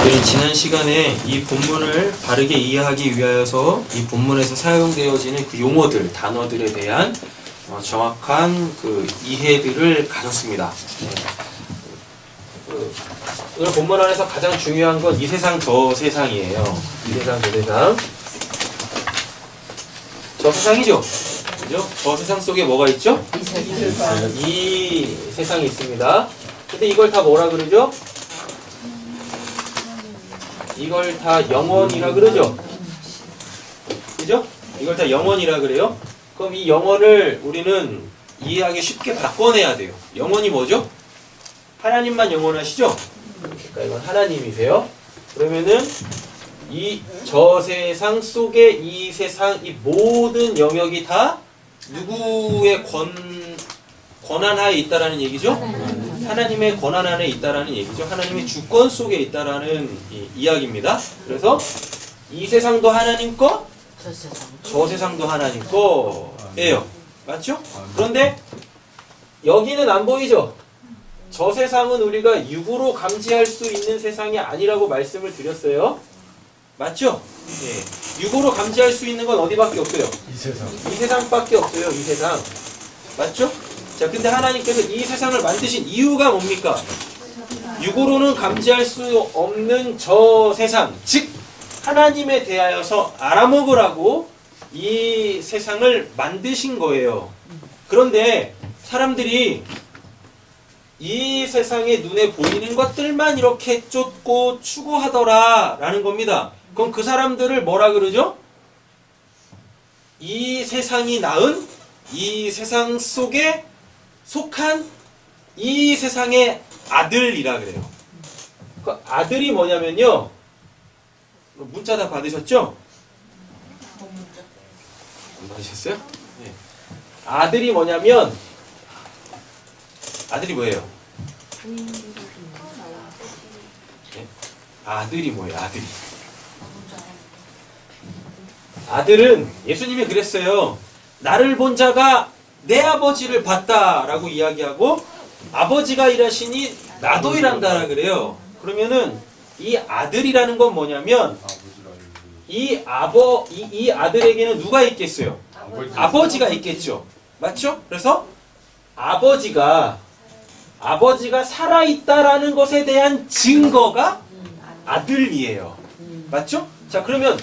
우리는 지난 시간에 이 본문을 바르게 이해하기 위하여서 이 본문에서 사용되어지는 그 용어들, 단어들에 대한 정확한 그 이해들을 가졌습니다. 오늘 본문 안에서 가장 중요한 건 이 세상 저 세상이에요. 이 세상 저 세상. 저 세상이죠? 그죠? 저 세상 속에 뭐가 있죠? 이 세상이 있습니다. 근데 이걸 다 뭐라 그러죠? 이걸 다 영원이라 그러죠? 그죠? 이걸 다 영원이라 그래요? 그럼 이 영원을 우리는 이해하기 쉽게 바꿔내야 돼요. 영원이 뭐죠? 하나님만 영원하시죠? 그러니까 이건 하나님이세요. 그러면은 이 저 세상 속에 이 세상, 이 모든 영역이 다 누구의 권한하에 있다라는 얘기죠? 하나님의 권한 안에 있다라는 얘기죠. 하나님의 주권 속에 있다라는 이야기입니다. 그래서 이 세상도 하나님 거, 저 세상도 하나님 거예요. 맞죠? 그런데 여기는 안 보이죠? 저 세상은 우리가 육으로 감지할 수 있는 세상이 아니라고 말씀을 드렸어요. 맞죠? 예. 육으로 감지할 수 있는 건 어디밖에 없어요? 이 세상. 이 세상밖에 없어요. 이 세상. 맞죠? 자, 근데 하나님께서 이 세상을 만드신 이유가 뭡니까? 육으로는 감지할 수 없는 저 세상, 즉 하나님에 대하여서 알아먹으라고 이 세상을 만드신 거예요. 그런데 사람들이 이 세상에 눈에 보이는 것들만 이렇게 쫓고 추구하더라 라는 겁니다. 그럼 그 사람들을 뭐라 그러죠? 이 세상이 낳은 이 세상 속에 속한 이 세상의 아들이라 그래요. 그 아들이 뭐냐면요. 문자 다 받으셨죠? 안 받으셨어요? 네. 아들이 뭐냐면 아들이 뭐예요? 네? 아들이 뭐예요? 아들이. 아들은 예수님이 그랬어요. 나를 본 자가 내 아버지를 봤다라고 이야기하고 아버지가 일하시니 나도 일한다라 그래요. 그러면은 이 아들이라는 건 뭐냐면 이 아들에게는 누가 있겠어요? 아버지가 있겠죠. 맞죠? 그래서 아버지가 살아있다라는 것에 대한 증거가 아들이에요. 맞죠? 자, 그러면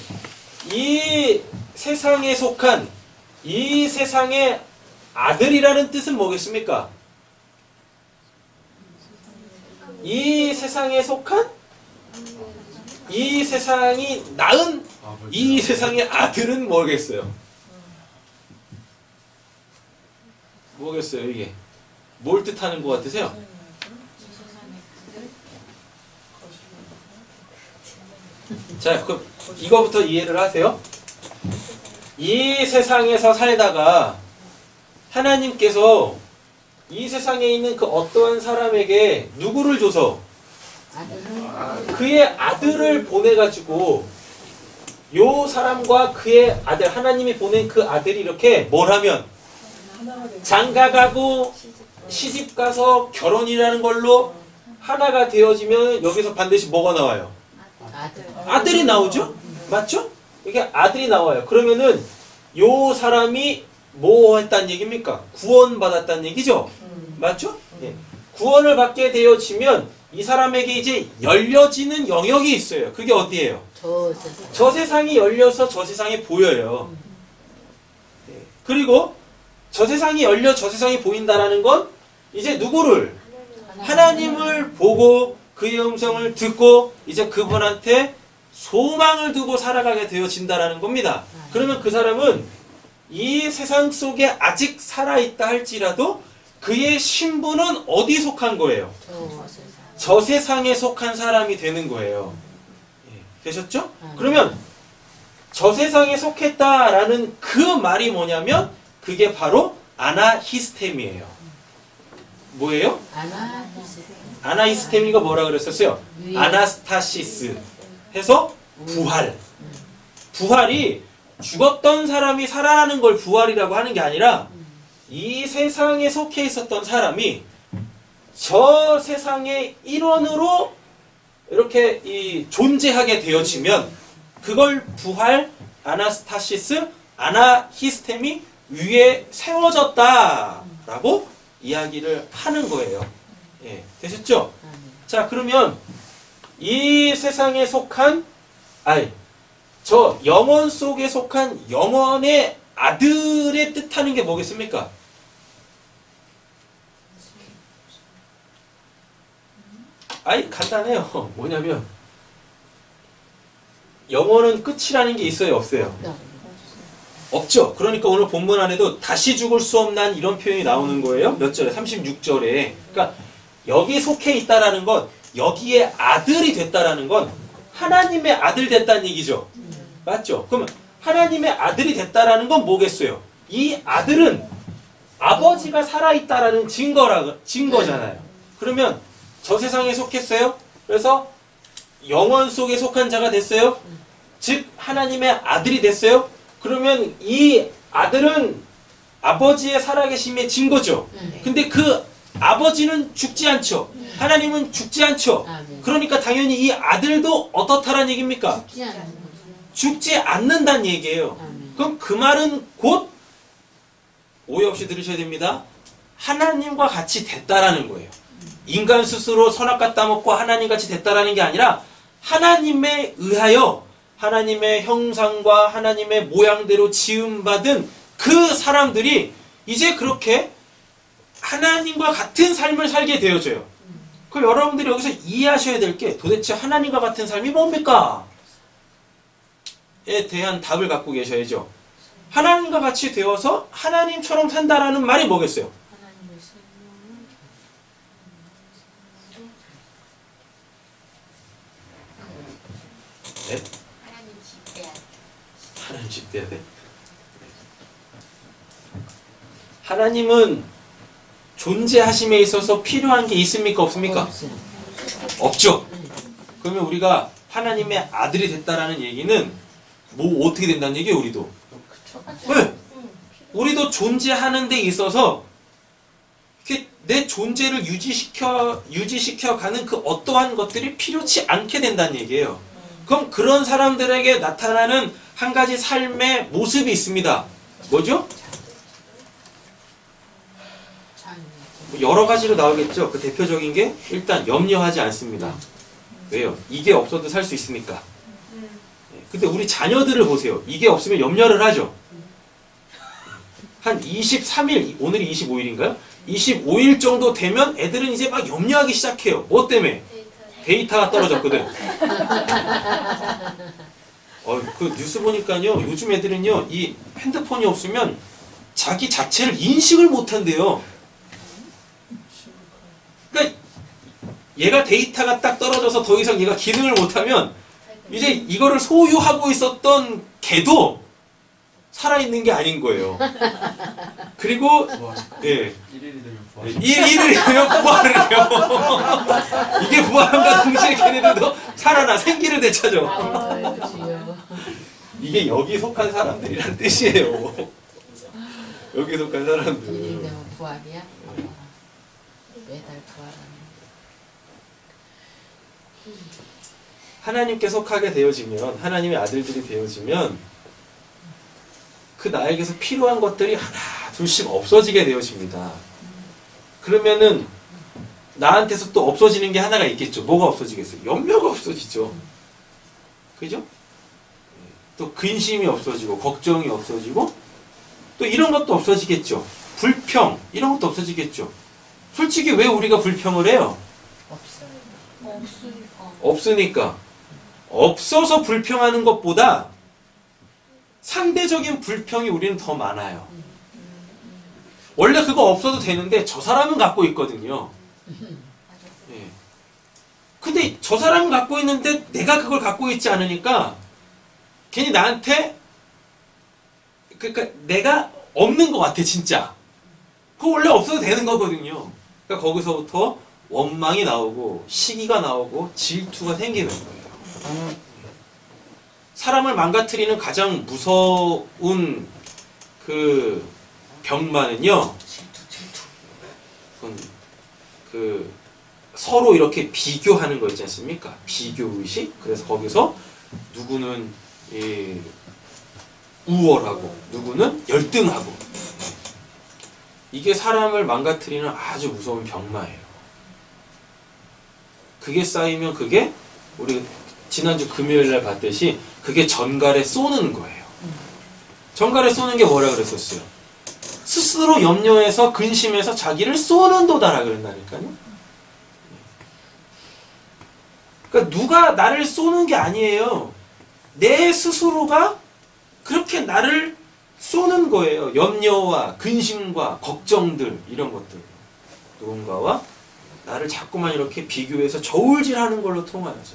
이 세상에 속한 이 세상의 아들이라는 뜻은 뭐겠습니까? 이 세상에 속한 이 세상이 낳은 이 세상의 아들은 뭐겠어요? 뭐겠어요, 이게? 뭘 뜻하는 것 같으세요? 자, 그럼 이거부터 이해를 하세요. 이 세상에서 살다가 하나님께서 이 세상에 있는 그 어떠한 사람에게 누구를 줘서 그의 아들을 보내가지고 요 사람과 그의 아들, 하나님이 보낸 그 아들이 이렇게 뭘 하면 장가가고 시집가서 결혼이라는 걸로 하나가 되어지면 여기서 반드시 뭐가 나와요? 아들이 나오죠? 맞죠? 이게 아들이 나와요. 그러면은 요 사람이 뭐 했다는 얘기입니까? 구원받았다는 얘기죠? 맞죠? 예. 구원을 받게 되어지면 이 사람에게 이제 열려지는 영역이 있어요. 그게 어디예요? 저 세상이 열려서 저 세상이 보여요. 예. 그리고 저 세상이 열려 저 세상이 보인다라는 건 이제 누구를? 하나님을 보고 그의 음성을 듣고 이제 그분한테 소망을 두고 살아가게 되어진다라는 겁니다. 그러면 그 사람은 이 세상 속에 아직 살아있다 할지라도 그의 신분은 어디 속한 거예요? 저 세상에 속한 사람이 되는 거예요. 되셨죠? 그러면 저 세상에 속했다라는 그 말이 뭐냐면 그게 바로 아나히스템이에요. 뭐예요? 아나히스템이가 뭐라 그랬었어요? 아나스타시스 해서 부활. 부활이 죽었던 사람이 살아나는 걸 부활이라고 하는 게 아니라 이 세상에 속해 있었던 사람이 저 세상의 일원으로 이렇게 이 존재하게 되어지면 그걸 부활 아나스타시스 아나히스템이 위에 세워졌다라고 이야기를 하는 거예요. 예, 되셨죠? 자, 그러면 이 세상에 속한 저 영혼 속에 속한 영혼의 아들의 뜻하는 게 뭐겠습니까? 간단해요. 뭐냐면 영혼은 끝이라는 게 있어요, 없어요? 없죠. 그러니까 오늘 본문 안에도 다시 죽을 수 없는 이런 표현이 나오는 거예요. 몇 절에? 36절에. 그러니까 여기 속해 있다라는 건, 여기에 아들이 됐다라는 건 하나님의 아들 됐다는 얘기죠. 맞죠? 그러면 하나님의 아들이 됐다라는 건 뭐겠어요? 이 아들은 아버지가 살아있다라는 증거잖아요. 그러면 저 세상에 속했어요? 그래서 영원 속에 속한 자가 됐어요? 즉 하나님의 아들이 됐어요? 그러면 이 아들은 아버지의 살아계심의 증거죠. 근데 그 아버지는 죽지 않죠. 하나님은 죽지 않죠. 그러니까 당연히 이 아들도 어떻다란 얘기입니까? 죽지 않는다는 얘기예요. 그럼 그 말은 곧 오해 없이 들으셔야 됩니다. 하나님과 같이 됐다라는 거예요. 인간 스스로 선악과 따먹고 하나님같이 됐다라는 게 아니라 하나님에 의하여 하나님의 형상과 하나님의 모양대로 지음받은 그 사람들이 이제 그렇게 하나님과 같은 삶을 살게 되어져요. 그럼 여러분들이 여기서 이해하셔야 될 게 도대체 하나님과 같은 삶이 뭡니까? 에 대한 답을 갖고 계셔야죠. 하나님과 같이 되어서 하나님처럼 산다라는 말이 뭐겠어요? 네? 하나님 집대야 돼. 하나님은 존재하심에 있어서 필요한 게 있습니까? 없습니까? 없죠. 그러면 우리가 하나님의 아들이 됐다라는 얘기는 뭐 어떻게 된다는 얘기예요? 우리도. 네. 우리도 존재하는 데 있어서 이렇게 내 존재를 유지시켜가는 그 어떠한 것들이 필요치 않게 된다는 얘기예요. 그럼 그런 사람들에게 나타나는 한 가지 삶의 모습이 있습니다. 뭐죠? 여러 가지로 나오겠죠. 그 대표적인 게 일단 염려하지 않습니다. 왜요? 이게 없어도 살 수 있으니까. 근데 우리 자녀들을 보세요. 이게 없으면 염려를 하죠. 한 23일, 오늘이 25일인가요? 25일 정도 되면 애들은 이제 막 염려하기 시작해요. 뭐 때문에? 데이터가 떨어졌거든. 그 뉴스 보니까요. 요즘 애들은요. 이 핸드폰이 없으면 자기 자체를 인식을 못한대요. 그러니까 얘가 데이터가 딱 떨어져서 더 이상 얘가 기능을 못하면 이제 이거를 소유하고 있었던 걔도 살아있는 게 아닌 거예요. 그리고 예. 1일이 되면 부활을 해요. 이게 부활함과 동시에 걔네들도 살아나 생기를 되찾아. 이게 여기 속한 사람들이란 뜻이에요. 여기 속한 사람들. 1일 되면 부활이야? 매달 부활하는. 하나님께 속하게 되어지면, 하나님의 아들들이 되어지면 그 나에게서 필요한 것들이 하나 둘씩 없어지게 되어집니다. 그러면은 나한테서 또 없어지는 게 하나가 있겠죠. 뭐가 없어지겠어요? 염려가 없어지죠. 그죠? 또 근심이 없어지고 걱정이 없어지고 또 이런 것도 없어지겠죠. 불평 이런 것도 없어지겠죠. 솔직히 왜 우리가 불평을 해요? 없으니까. 없어서 불평하는 것보다 상대적인 불평이 우리는 더 많아요. 원래 그거 없어도 되는데 저 사람은 갖고 있거든요. 예. 근데 저 사람은 갖고 있는데 내가 그걸 갖고 있지 않으니까 괜히 나한테 그러니까 내가 없는 것 같아 진짜. 그거 원래 없어도 되는 거거든요. 그러니까 거기서부터 원망이 나오고 시기가 나오고 질투가 생기는 거예요. 사람을 망가뜨리는 가장 무서운 그 병만은요. 그건 그 서로 이렇게 비교하는 거 있지 않습니까? 비교의식. 그래서 거기서 누구는 우월하고 누구는 열등하고, 이게 사람을 망가뜨리는 아주 무서운 병마예요. 그게 쌓이면 그게 우리 지난주 금요일날 봤듯이 그게 전갈에 쏘는 거예요. 전갈에 쏘는 게 뭐라 그랬었어요? 스스로 염려해서 근심해서 자기를 쏘는 도다라 그랬다니까요. 그러니까 누가 나를 쏘는 게 아니에요. 내 스스로가 그렇게 나를 쏘는 거예요. 염려와 근심과 걱정들, 이런 것들. 누군가와 나를 자꾸만 이렇게 비교해서 저울질하는 걸로 통하여서.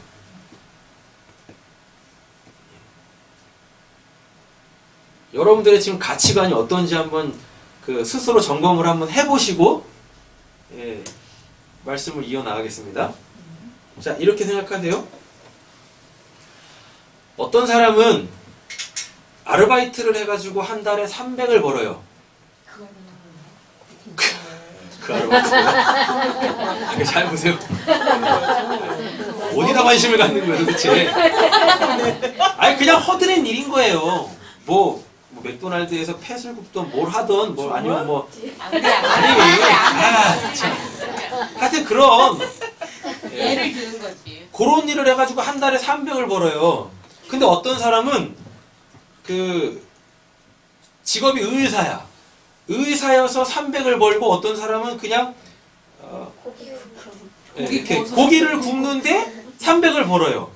여러분들의 지금 가치관이 어떤지 한번 그 스스로 점검을 한번 해보시고, 예, 말씀을 이어나가겠습니다. 자, 이렇게 생각하세요. 어떤 사람은 아르바이트를 해가지고 한 달에 300을 벌어요. 그 아르바이트. 잘 보세요. 어디다 관심을 갖는 거예요, 도대체? 아니, 그냥 허드렛 일인 거예요. 뭐 맥도날드에서 펫을 굽던 뭘 하던, 뭐 아니면 뭐. 아니, 참. 하여튼 그런. 예를 드는 거지. 그런 일을 해가지고 한 달에 300을 벌어요. 근데 어떤 사람은 그 직업이 의사야. 의사여서 300을 벌고, 어떤 사람은 그냥 이렇게 고기를 굽는데 300을 벌어요.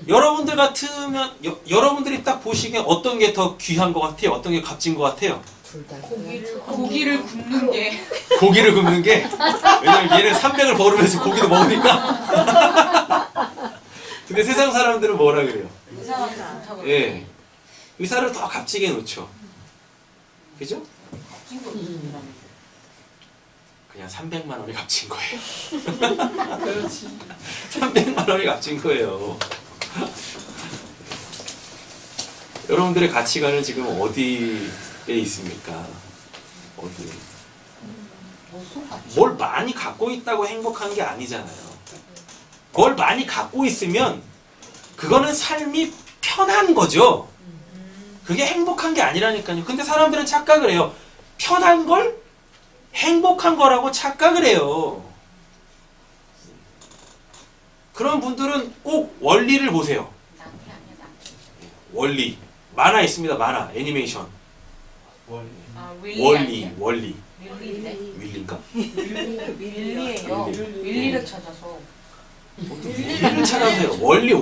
여러분들 같으면 여러분들이 딱 보시기에 어떤 게 더 귀한 것 같아요? 어떤 게 값진 것 같아요? 고기를 굽는 게. 고기를 굽는 게. 왜냐면 얘는 300을 벌으면서 고기도 먹으니까. 근데 세상 사람들은 뭐라 그래요? 의사가 좋다고. 예. 의사를 더 값지게 놓죠. 그죠? 그냥 300만 원이 값진 거예요. 300만 원이 값진 거예요. 여러분들의 가치관은 지금 어디에 있습니까? 어디? 뭘 많이 갖고 있다고 행복한 게 아니잖아요. 뭘 많이 갖고 있으면 그거는 삶이 편한 거죠. 그게 행복한 게 아니라니까요. 근데 사람들은 착각을 해요. 편한 걸 행복한 거라고 착각을 해요. 그런 분들은 꼭 원리를 보세요. 원리. 만화 있습니다. 만화. 애니메이션. 원리. 윌리인가? 윌리예요. 윌리를 찾아서. 윌리를 찾아서요. 원리.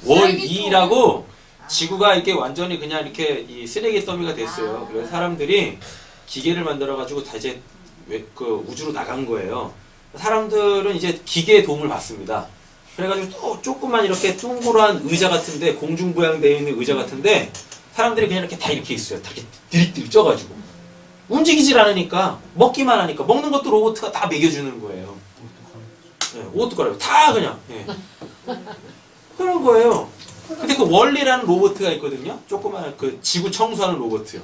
월이라고 지구가 이렇게 완전히 그냥 이렇게 이 쓰레기 더미가 됐어요. 그래서 사람들이 기계를 만들어가지고 다 이제 그 우주로 나간 거예요. 사람들은 이제 기계의 도움을 받습니다. 그래가지고 또 조그만 이렇게 둥그런 의자 같은데, 공중부양되어 있는 의자 같은데, 사람들이 그냥 이렇게 다 이렇게 있어요. 다 이렇게 디릭디릭 쪄가지고. 움직이질 않으니까, 먹기만 하니까, 먹는 것도 로봇가 다 먹여주는 거예요. 네, 옷도 갈아요. 다 그냥. 네. 그런 거예요. 근데 그 월리라는 로봇가 있거든요. 조그만 그 지구 청소하는 로봇이요.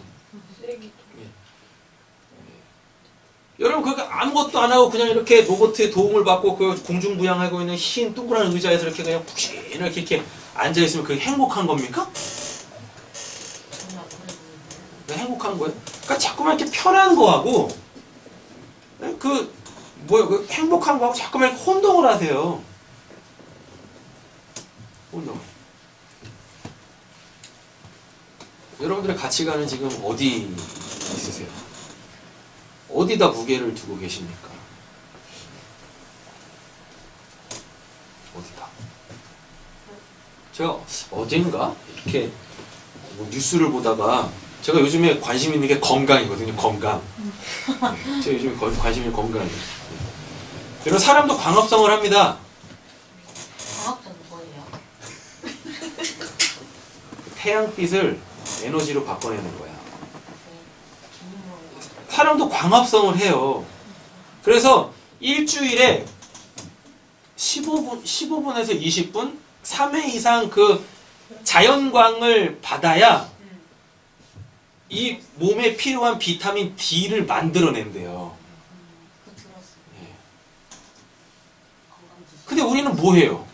여러분, 그거 아무것도 안 하고 그냥 이렇게 로봇의 도움을 받고 그 공중부양하고 있는 흰 둥그란 의자에서 이렇게 그냥 푹신하게 이렇게 앉아있으면 그게 행복한 겁니까? 네, 행복한 거예요? 그러니까 자꾸만 이렇게 편한 거하고, 그 행복한 거하고 자꾸만 이렇게 혼동을 하세요. 혼동. 여러분들의 가치관은 지금 어디 있으세요? 어디다 무게를 두고 계십니까? 어디다? 제가 어젠가 이렇게 뭐 뉴스를 보다가, 제가 요즘에 관심 있는 게 건강이거든요. 건강. 네, 제가 요즘에 관심 있는 건강이에요. 그리고 사람도 광합성을 합니다. 광합성은 뭐예요? 태양빛을 에너지로 바꿔내는 거야. 사람도 광합성을 해요. 그래서 일주일에 15분에서 20분 3회 이상 그 자연광을 받아야 이 몸에 필요한 비타민 D를 만들어낸대요. 근데 우리는 뭐 해요?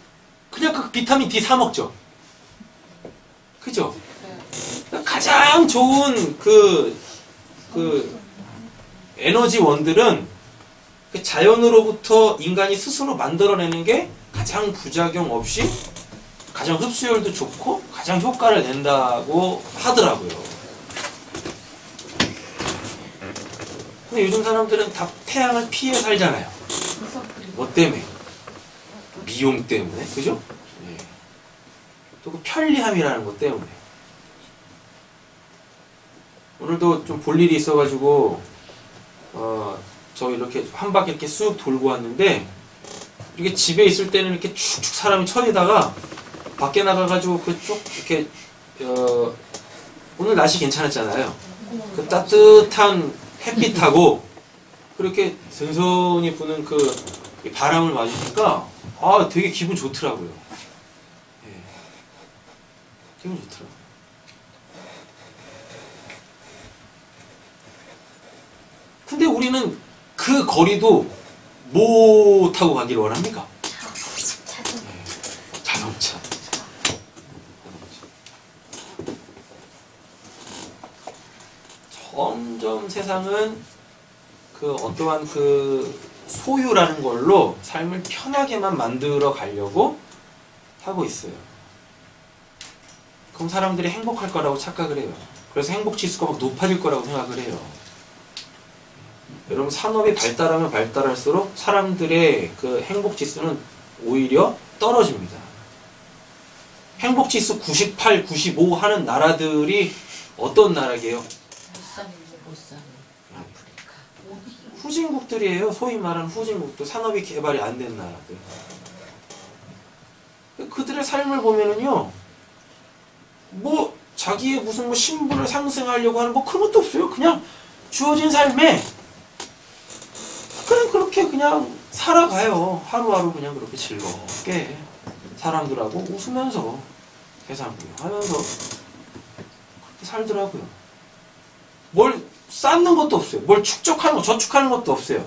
그냥 그 비타민 D 사 먹죠. 그죠? 가장 좋은 그 에너지원들은 그 자연으로부터 인간이 스스로 만들어내는 게 가장 부작용 없이 가장 흡수율도 좋고 가장 효과를 낸다고 하더라고요. 근데 요즘 사람들은 다 태양을 피해 살잖아요. 뭐 때문에? 미용 때문에, 그죠? 네. 또 그 편리함이라는 것 때문에. 오늘도 좀 볼 일이 있어가지고 저 이렇게 한 바퀴 이렇게 쑥 돌고 왔는데, 이렇게 집에 있을 때는 이렇게 축축 사람이 쳐지다가 밖에 나가가지고 그쪽 이렇게 오늘 날씨 괜찮았잖아요. 그 따뜻한 햇빛하고 그렇게 선선히 부는 그 바람을 맞으니까 되게 기분 좋더라고요. 예. 기분 좋더라고요. 근데 우리는 그 거리도 뭐 타고 가기를 원합니까? 자동차. 점점 세상은 그 어떠한 그 소유라는 걸로 삶을 편하게만 만들어 가려고 하고 있어요. 그럼 사람들이 행복할 거라고 착각을 해요. 그래서 행복 지수가 막 높아질 거라고 생각을 해요. 여러분, 산업이 발달하면 발달할수록 사람들의 그 행복 지수는 오히려 떨어집니다. 행복 지수 98, 95 하는 나라들이 어떤 나라게요? 후진국들이에요. 소위 말하는 후진국들, 산업이 개발이 안 된 나라들. 그들의 삶을 보면은요, 뭐 자기의 무슨 뭐 신분을 상승하려고 하는 뭐 그런 것도 없어요. 그냥 주어진 삶에 그냥 그렇게 그냥 살아가요. 하루하루 그냥 그렇게 즐겁게 사람들하고 웃으면서 세상 구경하면서 그렇게 살더라고요. 뭘 쌓는 것도 없어요. 뭘 축적하는 거, 저축하는 것도 없어요.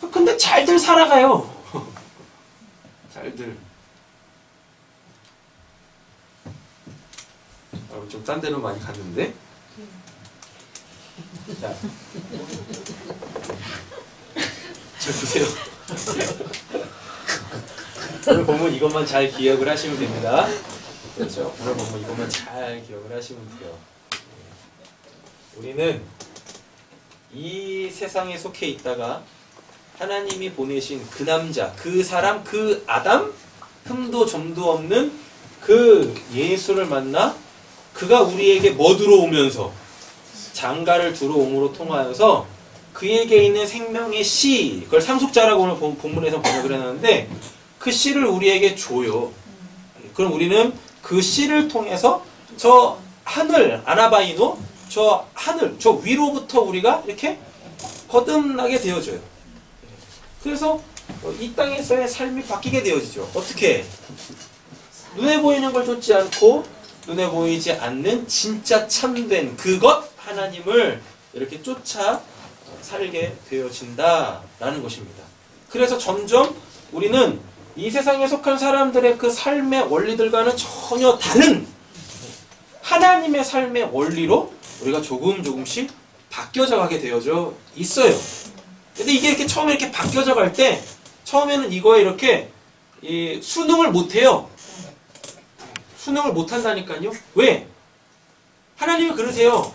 근데 잘들 살아가요. 잘들. 좀 딴 데로 많이 갔는데. 자, 잘 보세요. 오늘 본문 이것만 잘 기억을 하시면 됩니다. 그렇죠? 오늘 본문 이것만 잘 기억을 하시면 돼요. 우리는 이 세상에 속해 있다가 하나님이 보내신 그 남자, 그 사람, 그 아담, 흠도 점도 없는 그 예수를 만나 그가 우리에게 뭐 들어오면서 장가를 들어옴으로 통하여서 그에게 있는 생명의 씨, 그걸 상속자라고 오늘 본문에서 번역을 해놨는데 그 씨를 우리에게 줘요. 그럼 우리는 그 씨를 통해서 저 하늘, 아나바이노, 저 하늘, 저 위로부터 우리가 이렇게 거듭나게 되어져요. 그래서 이 땅에서의 삶이 바뀌게 되어지죠. 어떻게? 눈에 보이는 걸 쫓지 않고 눈에 보이지 않는 진짜 참된 그것 하나님을 이렇게 쫓아 살게 되어진다라는 것입니다. 그래서 점점 우리는 이 세상에 속한 사람들의 그 삶의 원리들과는 전혀 다른 하나님의 삶의 원리로 우리가 조금씩 바뀌어져 가게 되어져 있어요. 근데 이게 이렇게 처음에 이렇게 바뀌어져 갈 때 처음에는 이거에 이렇게 순응을 못해요. 순응을 못한다니까요. 왜? 하나님이 그러세요.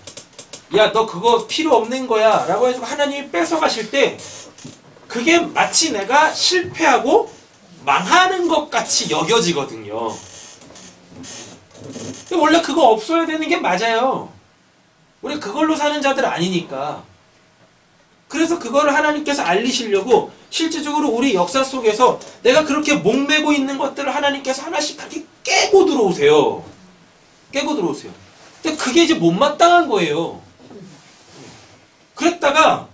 야, 너 그거 필요 없는 거야 라고 해서 하나님이 뺏어가실 때 그게 마치 내가 실패하고 망하는 것 같이 여겨지거든요. 근데 원래 그거 없어야 되는 게 맞아요. 우리 그걸로 사는 자들 아니니까. 그래서 그거를 하나님께서 알리시려고 실질적으로 우리 역사 속에서 내가 그렇게 목매고 있는 것들을 하나님께서 하나씩 그렇게 깨고 들어오세요. 깨고 들어오세요. 근데 그게 이제 못마땅한 거예요. 그랬다가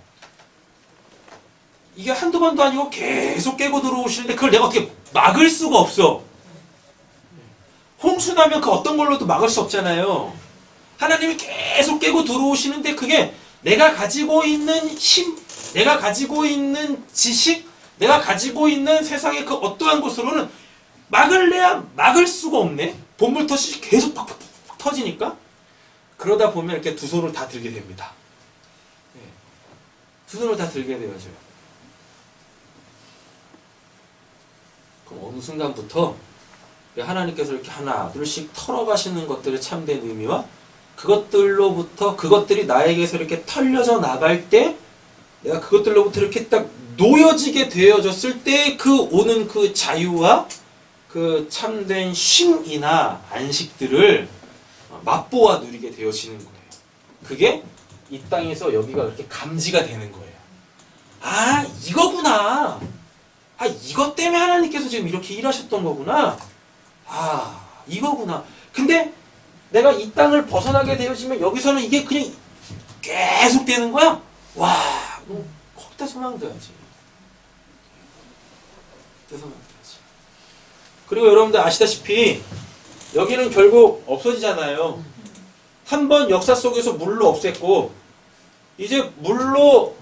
이게 한두 번도 아니고 계속 깨고 들어오시는데 그걸 내가 어떻게 막을 수가 없어. 홍수 나면 그 어떤 걸로도 막을 수 없잖아요. 하나님이 계속 깨고 들어오시는데 그게 내가 가지고 있는 힘, 내가 가지고 있는 지식, 내가 가지고 있는 세상의 그 어떠한 것으로는 막을래야 막을 수가 없네. 본물터시 계속 팍팍 터지니까. 그러다 보면 이렇게 두 손을 다 들게 됩니다. 두 손을 다 들게 되어져요. 그럼 어느 순간부터 하나님께서 이렇게 하나 둘씩 털어가시는 것들의 참된 의미와 그것들로부터 그것들이 나에게서 이렇게 털려져 나갈 때 내가 그것들로부터 이렇게 딱 놓여지게 되어졌을 때 그 오는 그 자유와 그 참된 쉼이나 안식들을 맛보아 누리게 되어지는 거예요. 그게 이 땅에서 여기가 그렇게 감지가 되는 거예요. 아, 이거구나. 아, 이것 때문에 하나님께서 지금 이렇게 일하셨던 거구나. 아, 이거구나. 근데 내가 이 땅을 벗어나게 되어지면 여기서는 이게 그냥 계속 되는 거야? 와, 너 거기다 소망둬야지. 소망둬야지. 그리고 여러분들 아시다시피 여기는 결국 없어지잖아요. 한번 역사 속에서 물로 없앴고 이제 물로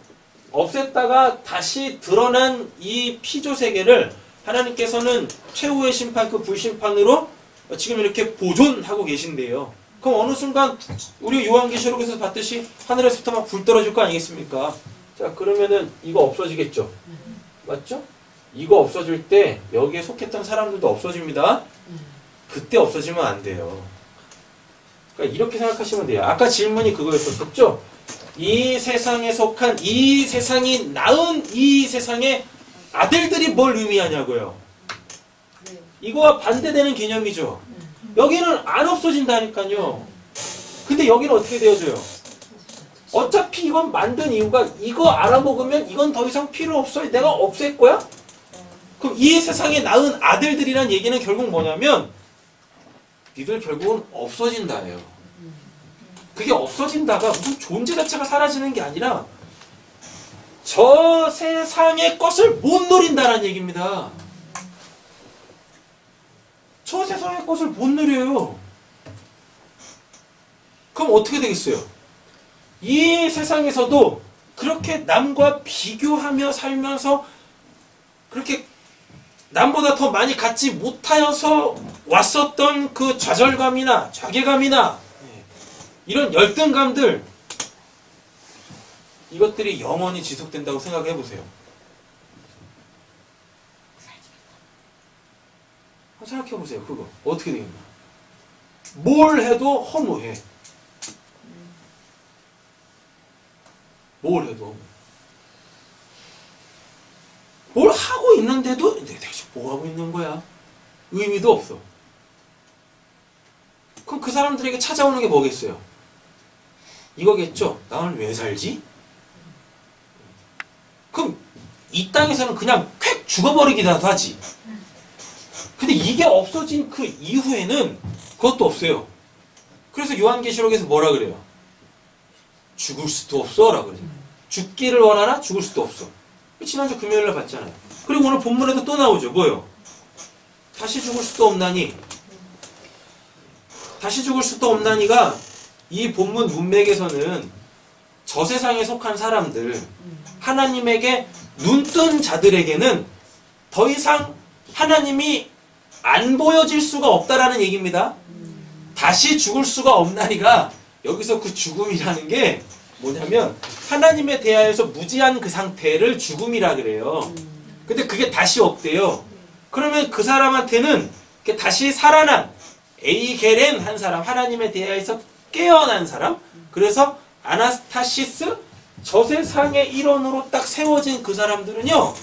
없앴다가 다시 드러난 이 피조 세계를 하나님께서는 최후의 심판, 그 불심판으로 지금 이렇게 보존하고 계신데요. 그럼 어느 순간 우리 요한계시록에서 봤듯이 하늘에서부터 막 불 떨어질 거 아니겠습니까? 자, 그러면은 이거 없어지겠죠? 맞죠? 이거 없어질 때 여기에 속했던 사람들도 없어집니다. 그때 없어지면 안 돼요. 그러니까 이렇게 생각하시면 돼요. 아까 질문이 그거였었죠? 이 세상에 속한, 이 세상이 낳은 이 세상의 아들들이 뭘 의미하냐고요. 이거와 반대되는 개념이죠. 여기는 안 없어진다니까요. 근데 여기는 어떻게 되어져요? 어차피 이건 만든 이유가 이거 알아먹으면 이건 더 이상 필요 없어. 내가 없앨 거야? 그럼 이 세상에 낳은 아들들이란 얘기는 결국 뭐냐면 니들 결국은 없어진다예요. 그게 없어진다가 무슨 존재 자체가 사라지는 게 아니라 저 세상의 것을 못 누린다는 얘기입니다. 저 세상의 것을 못 누려요. 그럼 어떻게 되겠어요? 이 세상에서도 그렇게 남과 비교하며 살면서 그렇게 남보다 더 많이 갖지 못하여서 왔었던 그 좌절감이나 자괴감이나 이런 열등감들, 이것들이 영원히 지속된다고 생각해 보세요. 생각해 보세요. 그거 어떻게 되겠나? 뭘 해도 허무해. 뭘 해도 뭘 하고 있는데도 내가 지금 뭐 하고 있는 거야? 의미도 없어. 그럼 그 사람들에게 찾아오는 게 뭐겠어요? 이거겠죠? 나 오늘 왜 살지? 그럼 이 땅에서는 그냥 쾌 죽어버리기라도 하지. 근데 이게 없어진 그 이후에는 그것도 없어요. 그래서 요한계시록에서 뭐라 그래요? 죽을 수도 없어 라고 그래요. 죽기를 원하나 죽을 수도 없어. 지난주 금요일날 봤잖아요. 그리고 오늘 본문에도 또 나오죠. 뭐요? 다시 죽을 수도 없나니. 다시 죽을 수도 없나니가 이 본문 문맥에서는 저 세상에 속한 사람들, 하나님에게 눈뜬 자들에게는 더 이상 하나님이 안 보여질 수가 없다라는 얘기입니다. 다시 죽을 수가 없나니가 여기서 그 죽음이라는 게 뭐냐면 하나님에 대하여서 무지한 그 상태를 죽음이라 그래요. 근데 그게 다시 없대요. 그러면 그 사람한테는 다시 살아난 에이게렌 한 사람, 하나님에 대하여서 깨어난 사람, 그래서 아나스타시스, 저 세상의 일원으로 딱 세워진 그 사람들은요,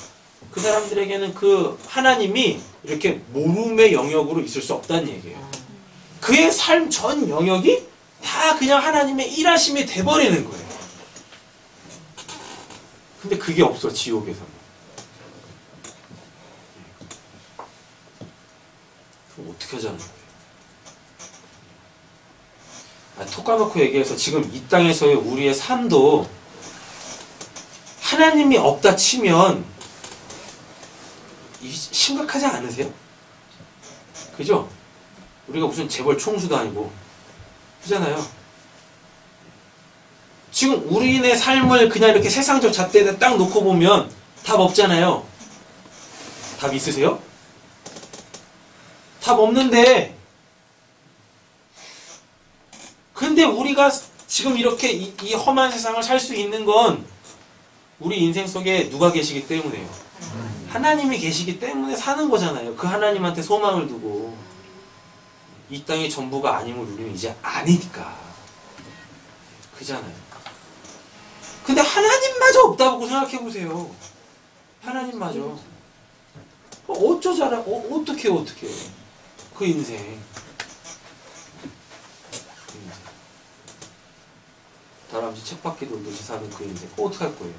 그 사람들에게는 그 하나님이 이렇게 모름의 영역으로 있을 수 없다는 얘기예요. 그의 삶 전 영역이 다 그냥 하나님의 일하심이 돼버리는 거예요. 근데 그게 없어, 지옥에서는. 그럼 어떻게 하자는 거예요? 톡 까놓고 얘기해서 지금 이 땅에서의 우리의 삶도 하나님이 없다 치면 심각하지 않으세요? 그죠? 우리가 무슨 재벌 총수도 아니고 그잖아요. 지금 우리네 삶을 그냥 이렇게 세상적 잣대에다 딱 놓고 보면 답 없잖아요. 답 있으세요? 답 없는데, 근데 우리가 지금 이렇게 이 험한 세상을 살 수 있는 건 우리 인생 속에 누가 계시기 때문에요. 하나님이 계시기 때문에 사는 거잖아요. 그 하나님한테 소망을 두고. 이 땅이 전부가 아님을 우리는 이제 아니까. 그잖아요. 근데 하나님마저 없다고 생각해보세요. 하나님마저. 어쩌자라, 어떻게 그 인생. 다람쥐 책바퀴 돌듯이 사는 그 인생. 어떡할 거예요?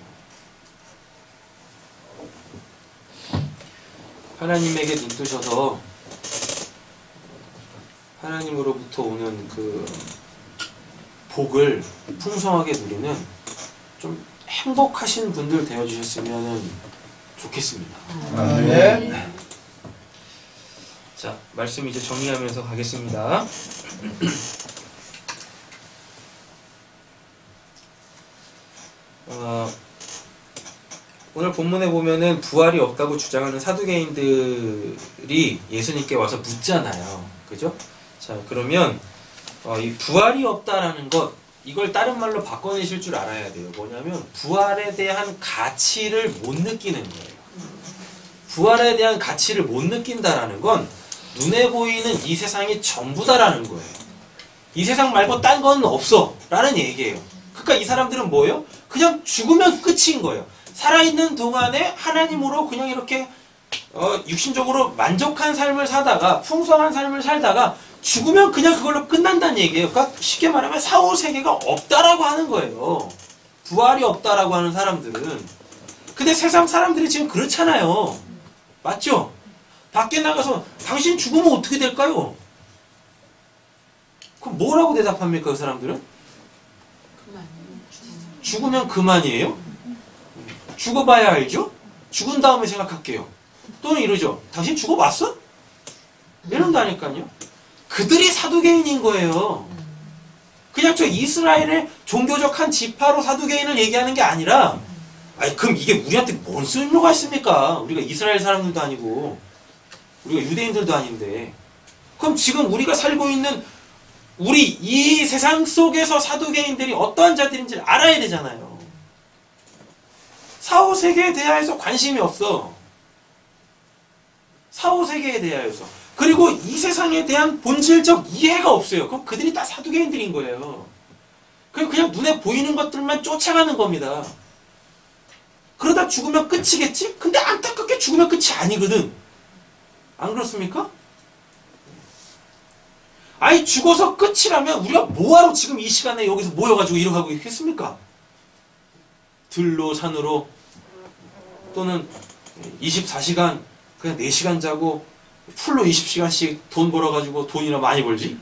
하나님에게 눈뜨셔서 하나님으로부터 오는 그 복을 풍성하게 누리는 좀 행복하신 분들 되어주셨으면 좋겠습니다. 네. 자, 말씀 이제 정리하면서 가겠습니다. 오늘 본문에 보면은 부활이 없다고 주장하는 사두개인들이 예수님께 와서 묻잖아요. 그죠? 자, 그러면 이 부활이 없다라는 것, 이걸 다른 말로 바꿔내실 줄 알아야 돼요. 뭐냐면 부활에 대한 가치를 못 느끼는 거예요. 부활에 대한 가치를 못 느낀다라는 건 눈에 보이는 이 세상이 전부다라는 거예요. 이 세상 말고 딴 건 없어 라는 얘기예요. 그러니까 이 사람들은 뭐예요? 그냥 죽으면 끝인 거예요. 살아있는 동안에 하나님으로 그냥 이렇게 육신적으로 만족한 삶을 사다가 풍성한 삶을 살다가 죽으면 그냥 그걸로 끝난다는 얘기예요. 그러니까 쉽게 말하면 사후세계가 없다라고 하는 거예요. 부활이 없다라고 하는 사람들은. 근데 세상 사람들이 지금 그렇잖아요. 맞죠? 밖에 나가서 당신 죽으면 어떻게 될까요? 그럼 뭐라고 대답합니까, 그 사람들은? 죽으면 그만이에요? 죽어봐야 알죠? 죽은 다음에 생각할게요. 또는 이러죠. 당신 죽어봤어? 이런다니까요. 그들이 사두개인인 거예요. 그냥 저 이스라엘의 종교적 한 지파로 사두개인을 얘기하는 게 아니라, 아니 그럼 이게 우리한테 뭔 쓸모가 있습니까? 우리가 이스라엘 사람들도 아니고 우리가 유대인들도 아닌데. 그럼 지금 우리가 살고 있는 우리 이 세상 속에서 사두개인들이 어떠한 자들인지를 알아야 되잖아요. 사후세계에 대하여서 관심이 없어. 사후세계에 대하여서. 그리고 이 세상에 대한 본질적 이해가 없어요. 그럼 그들이 다 사두개인들인 거예요. 그냥 눈에 보이는 것들만 쫓아가는 겁니다. 그러다 죽으면 끝이겠지? 근데 안타깝게 죽으면 끝이 아니거든. 안 그렇습니까? 아니 죽어서 끝이라면 우리가 뭐하러 지금 이 시간에 여기서 모여가지고 이러고 하고 있겠습니까? 들로 산으로 또는 24시간 그냥 4시간 자고 풀로 20시간씩 돈 벌어가지고 돈이나 많이 벌지?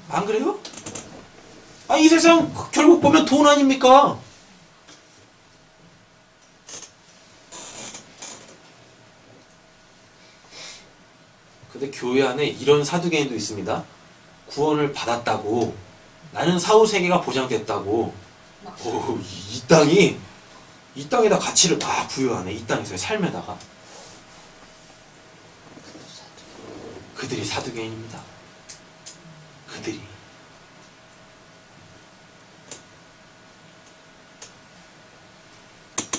안 그래요? 아, 이 세상 결국 보면 돈 아닙니까? 근데 교회 안에 이런 사두개인도 있습니다. 구원을 받았다고, 나는 사후세계가 보장됐다고, 오, 이 땅에다 가치를 막 부여하네. 이 땅에서의 삶에다가. 그들이 사두개인입니다. 그들이.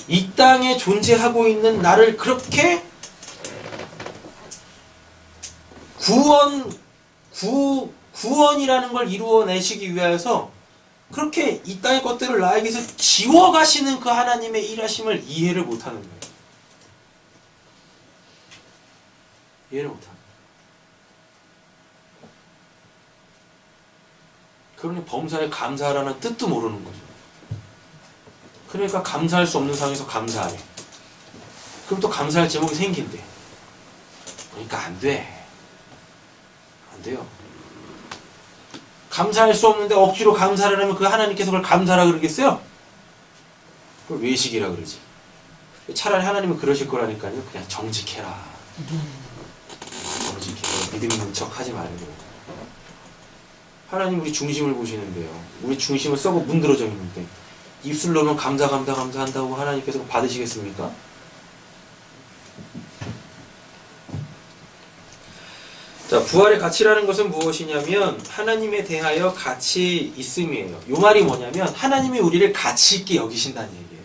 이 땅에 존재하고 있는 나를 그렇게 구원이라는 걸 이루어내시기 위하여서 그렇게 이 땅의 것들을 나에게서 지워가시는 그 하나님의 일하심을 이해를 못하는 거예요. 이해를 못하는 거예요. 그러니 범사에 감사하라는 뜻도 모르는 거죠. 그러니까 감사할 수 없는 상황에서 감사하래. 그럼 또 감사할 제목이 생긴대. 그러니까 안 돼. 안 돼요. 감사할 수 없는데 억지로 감사를 하면 그 하나님께서 그걸 감사라 그러겠어요? 그걸 외식이라 그러지. 차라리 하나님은 그러실 거라니까요. 그냥 정직해라. 정직해라. 믿음 있는 척 하지 말고. 하나님 우리 중심을 보시는데요. 우리 중심은 썩어 문드러져 있는데 입술로는 감사 한다고 하나님께서 받으시겠습니까? 자, 부활의 가치라는 것은 무엇이냐면 하나님에 대하여 가치 있음이에요. 요 말이 뭐냐면 하나님이 우리를 가치 있게 여기신다는 얘기예요.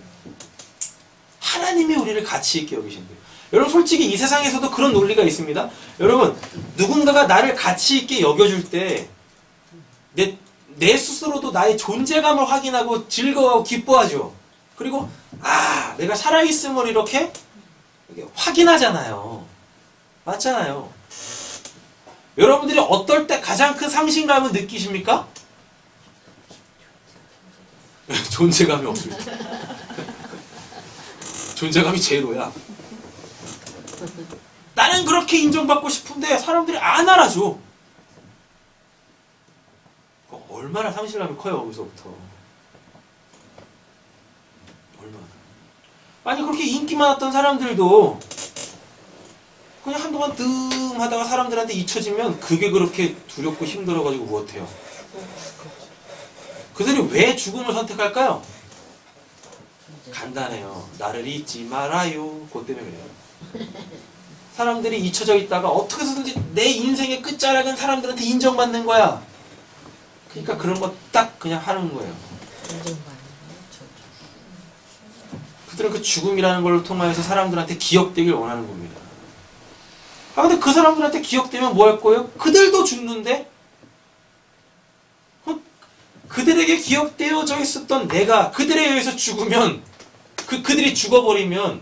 하나님이 우리를 가치 있게 여기신대요. 여러분 솔직히 이 세상에서도 그런 논리가 있습니다. 여러분 누군가가 나를 가치 있게 여겨줄 때 내 스스로도 나의 존재감을 확인하고 즐거워하고 기뻐하죠. 그리고 내가 살아있음을 이렇게 확인하잖아요. 맞잖아요. 여러분들이 어떨 때 가장 큰 상실감을 느끼십니까? 존재감이 없을 때. 존재감이 제로야. 나는 그렇게 인정받고 싶은데 사람들이 안 알아줘. 얼마나 상실감이 커요, 거기서부터. 얼마나. 아니, 그렇게 인기 많았던 사람들도 그냥 한동안 뜸 하다가 사람들한테 잊혀지면 그게 그렇게 두렵고 힘들어가지고 무엇해요? 그들이 왜 죽음을 선택할까요? 간단해요. 나를 잊지 말아요. 그것 때문에 그래요. 사람들이 잊혀져 있다가 어떻게 해서든지 내 인생의 끝자락은 사람들한테 인정받는 거야. 그러니까 그런 거 딱 그냥 하는 거예요. 그들은 그 죽음이라는 걸 통하여서 사람들한테 기억되길 원하는 겁니다. 근데 그 사람들한테 기억되면 뭐 할 거예요? 그들도 죽는데? 그들에게 기억되어져 있었던 내가 그들에 의해서 죽으면 그들이 죽어버리면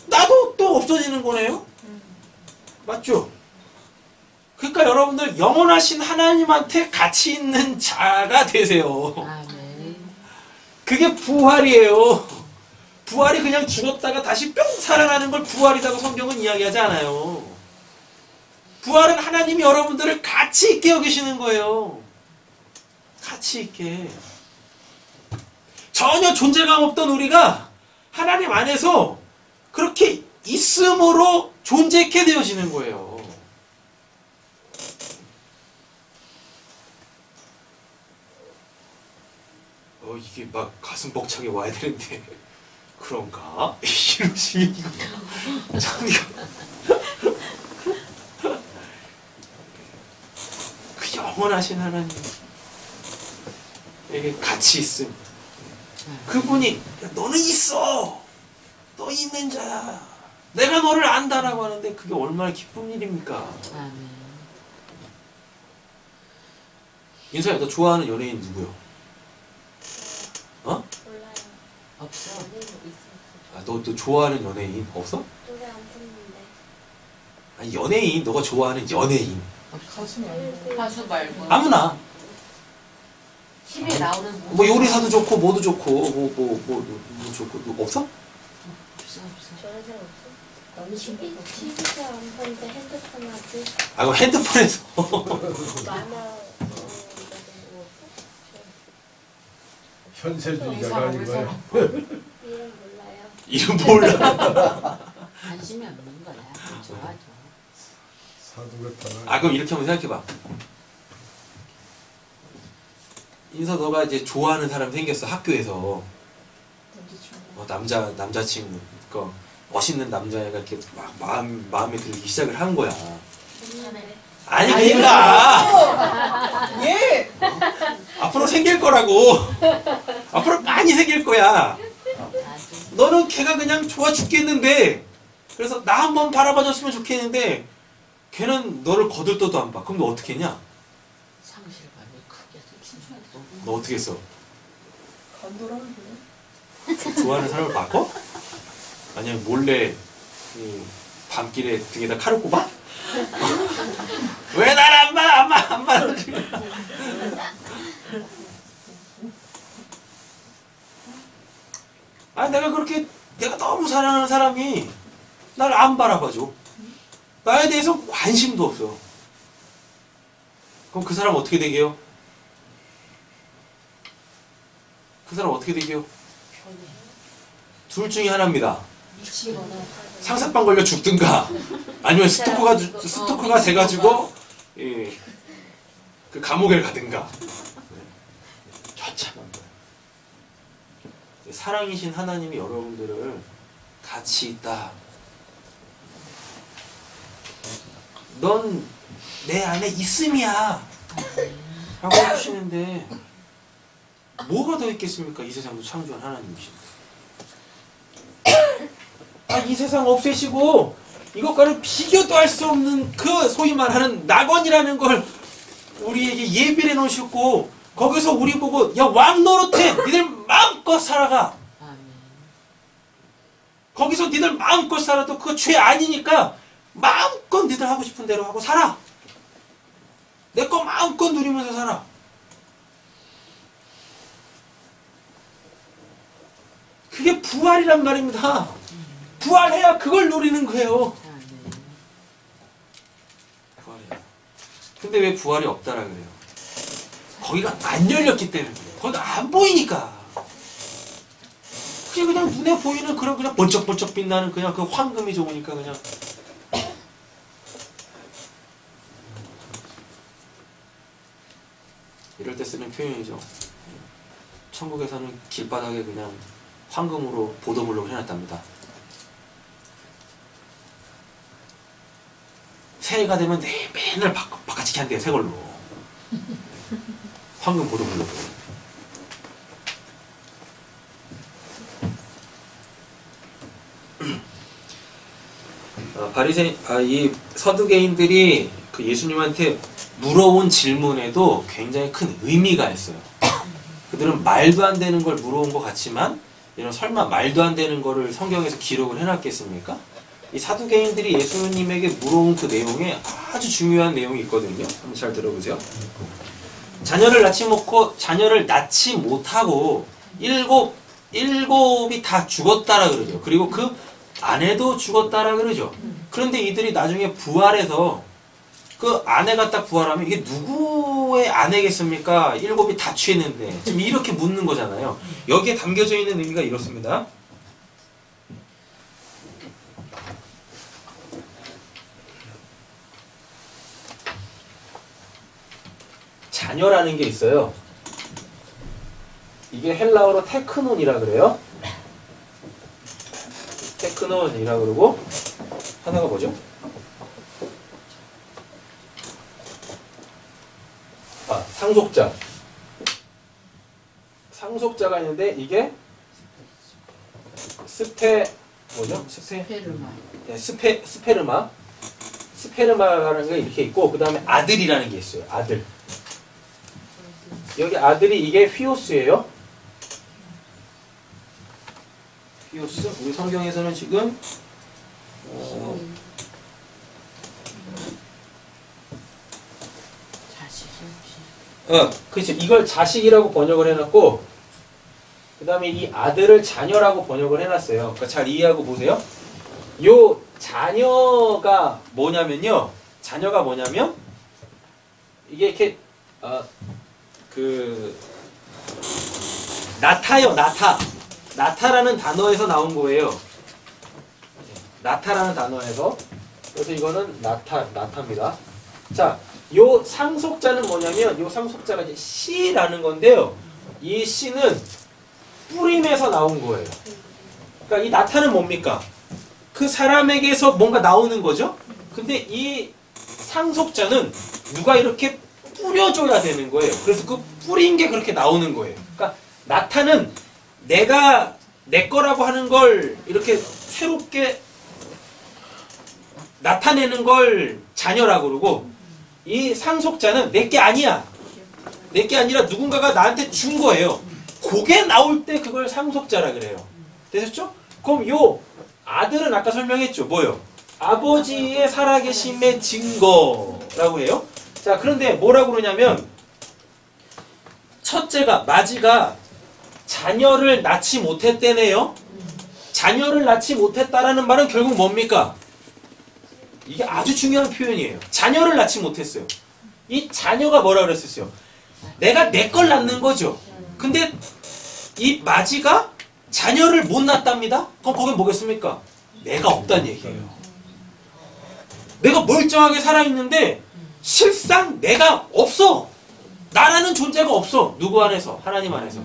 나도 또 없어지는 거네요? 맞죠? 그러니까 여러분들 영원하신 하나님한테 가치 있는 자가 되세요. 그게 부활이에요. 부활이 그냥 죽었다가 다시 뿅 살아나는 걸 부활이라고 성경은 이야기하지 않아요. 부활은 하나님이 여러분들을 가치 있게 여기시는 거예요. 가치 있게. 전혀 존재감 없던 우리가 하나님 안에서 그렇게 있음으로 존재케 되어지는 거예요. 이게 막 가슴 벅차게 와야 되는데 그런가? 이러시 이거 참 이거 그 영원하신 하나님에게 가치 있음. 그분이 너는 있어. 너 있는 자야. 내가 너를 안다라고 하는데 그게 얼마나 기쁜 일입니까? 인서야, 너 좋아하는 연예인 누구요? 어? 몰라요. 없어. 너 좋아하는 연예인 없어? 노래 안 듣는데. 아니 연예인, 너가 좋아하는 연예인. 가수 말고. 아무나. TV에 나오는 뭐 요리사도 좋고 뭐도 좋고 뭐 좋고 뭐 없어? 없어. 저런 사람 없어? TV도 안 보는데 핸드폰 하지. 그럼 핸드폰에서. 만화 현세주의자가 아니고요. 이름 몰라요. 이름 몰라. 관심이 없는 거야. 좋아. 사두가 그럼 이렇게 한번 생각해봐. 인서, 너가 이제 좋아하는 사람 생겼어, 학교에서. 남자친구. 그러니까 멋있는 남자애가 이렇게 막 마음에 들기 시작을 한 거야. 아니, 그러니까! 예! 앞으로 생길 거라고. 앞으로 많이 생길 거야. 너는 걔가 그냥 좋아 죽겠는데, 그래서 나 한번 바라봐줬으면 좋겠는데, 걔는 너를 거들떠도 안 봐. 그럼 너 어떻게 했냐? 상실감이 크게 너 어떻게 했어? 간도라는 좋아하는 사람을 바꿔? 아니면 몰래 밤길에 등에다 칼을 꼽아? 왜 날 안 봐? 안 봐? 내가 너무 사랑하는 사람이 나를 안 바라봐줘. 나에 대해서 관심도 없어. 그럼 그 사람 어떻게 되게요? 그 사람 어떻게 되게요? 둘 중에 하나입니다. 상사방 걸려 죽든가, 아니면 스토커가 돼가지고 그 감옥에 가든가. 처참한 거예요. 사랑이신 하나님이 여러분들을 가치 있다. 넌 내 안에 있음이야 라고 해주시는데 뭐가 더 있겠습니까? 이 세상도 창조한 하나님이신데. 이 세상 없애시고 이것과는 비교도 할 수 없는 그 소위 말하는 낙원이라는 걸 우리에게 예비해 놓으셨고 거기서 우리 보고 야 왕 노릇해 니들 마음껏 살아가. 아멘. 거기서 니들 마음껏 살아도 그거 죄 아니니까 마음껏 니들 하고 싶은 대로 하고 살아. 내 거 마음껏 누리면서 살아. 그게 부활이란 말입니다. 부활해야 그걸 누리는 거예요. 아멘. 부활이야. 근데 왜 부활이 없다라 그래요? 거기가 안 열렸기 때문에 그래요. 거기가 안 보이니까. 그냥 눈에 보이는 그냥 번쩍번쩍 빛나는 그냥 그 황금이 좋으니까 그냥. 이럴 때 쓰는 표현이죠. 천국에서는 길바닥에 그냥 황금으로 보도블록을 해놨답니다. 새해가 되면 맨날 바깥치기 한대요. 새 걸로. 황금 보도블록. 이 서두개인들이 그 예수님한테 물어온 질문에도 굉장히 큰 의미가 있어요. 그들은 말도 안 되는 걸 물어온 것 같지만 이런 설마 말도 안 되는 거를 성경에서 기록을 해놨겠습니까? 이 사두개인들이 예수님에게 물어온 그 내용에 아주 중요한 내용이 있거든요. 한번 잘 들어보세요. 자녀를 낳지 못하고 일곱이 다 죽었다라 그러죠. 그리고 그 아내도 죽었다라 그러죠. 그런데 이들이 나중에 부활해서 그 아내가 딱 부활하면 이게 누구의 아내겠습니까? 일곱이 다 취했는데 지금 이렇게 묻는 거잖아요. 여기에 담겨져 있는 의미가 이렇습니다. 자녀라는 게 있어요. 이게 헬라어로 테크논이라 그래요. 테크논이라 그러고 하나가 뭐죠? 상속자. 상속자가 있는데 이게 페르마. 네, 스페르마라는 게 이렇게 있고 그 다음에 아들이라는 게 있어요. 아들. 여기 아들이 이게 휘오스예요. 휘오스. 우리 성경에서는 지금 그렇죠. 이걸 자식이라고 번역을 해놨고 그 다음에 이 아들을 자녀라고 번역을 해놨어요. 그러니까 잘 이해하고 보세요. 요 자녀가 뭐냐면 이게 이렇게 나타요. 나타라는 단어에서 나온 거예요. 나타라는 단어에서. 그래서 이거는 나타입니다. 자, 요 상속자는 뭐냐면 요 상속자가 이제 씨라는 건데요. 이 씨는 뿌림에서 나온 거예요. 그러니까 이 나타는 뭡니까? 그 사람에게서 뭔가 나오는 거죠. 근데 이 상속자는 누가 이렇게 뿌려줘야 되는 거예요. 그래서 그 뿌린 게 그렇게 나오는 거예요. 그러니까 나타는 내가 내 거라고 하는 걸 이렇게 새롭게 나타내는 걸 자녀라고 그러고 이 상속자는 내 게 아니야. 내 게 아니라 누군가가 나한테 준 거예요. 그게 나올 때 그걸 상속자라 그래요. 되셨죠? 그럼 요 아들은 아까 설명했죠. 뭐요? 아버지의 살아계심의 증거라고 해요. 자, 그런데 뭐라고 그러냐면 첫째가 마지가 자녀를 낳지 못했대네요. 자녀를 낳지 못했다라는 말은 결국 뭡니까? 이게 아주 중요한 표현이에요. 자녀를 낳지 못했어요. 이 자녀가 뭐라 그랬었어요? 내가 내 걸 낳는 거죠. 근데 이 마지가 자녀를 못 낳답니다. 그럼 거긴 뭐겠습니까? 내가 없다는 얘기예요. 내가 멀쩡하게 살아있는데 실상 내가 없어. 나라는 존재가 없어. 누구 안에서? 하나님 안에서.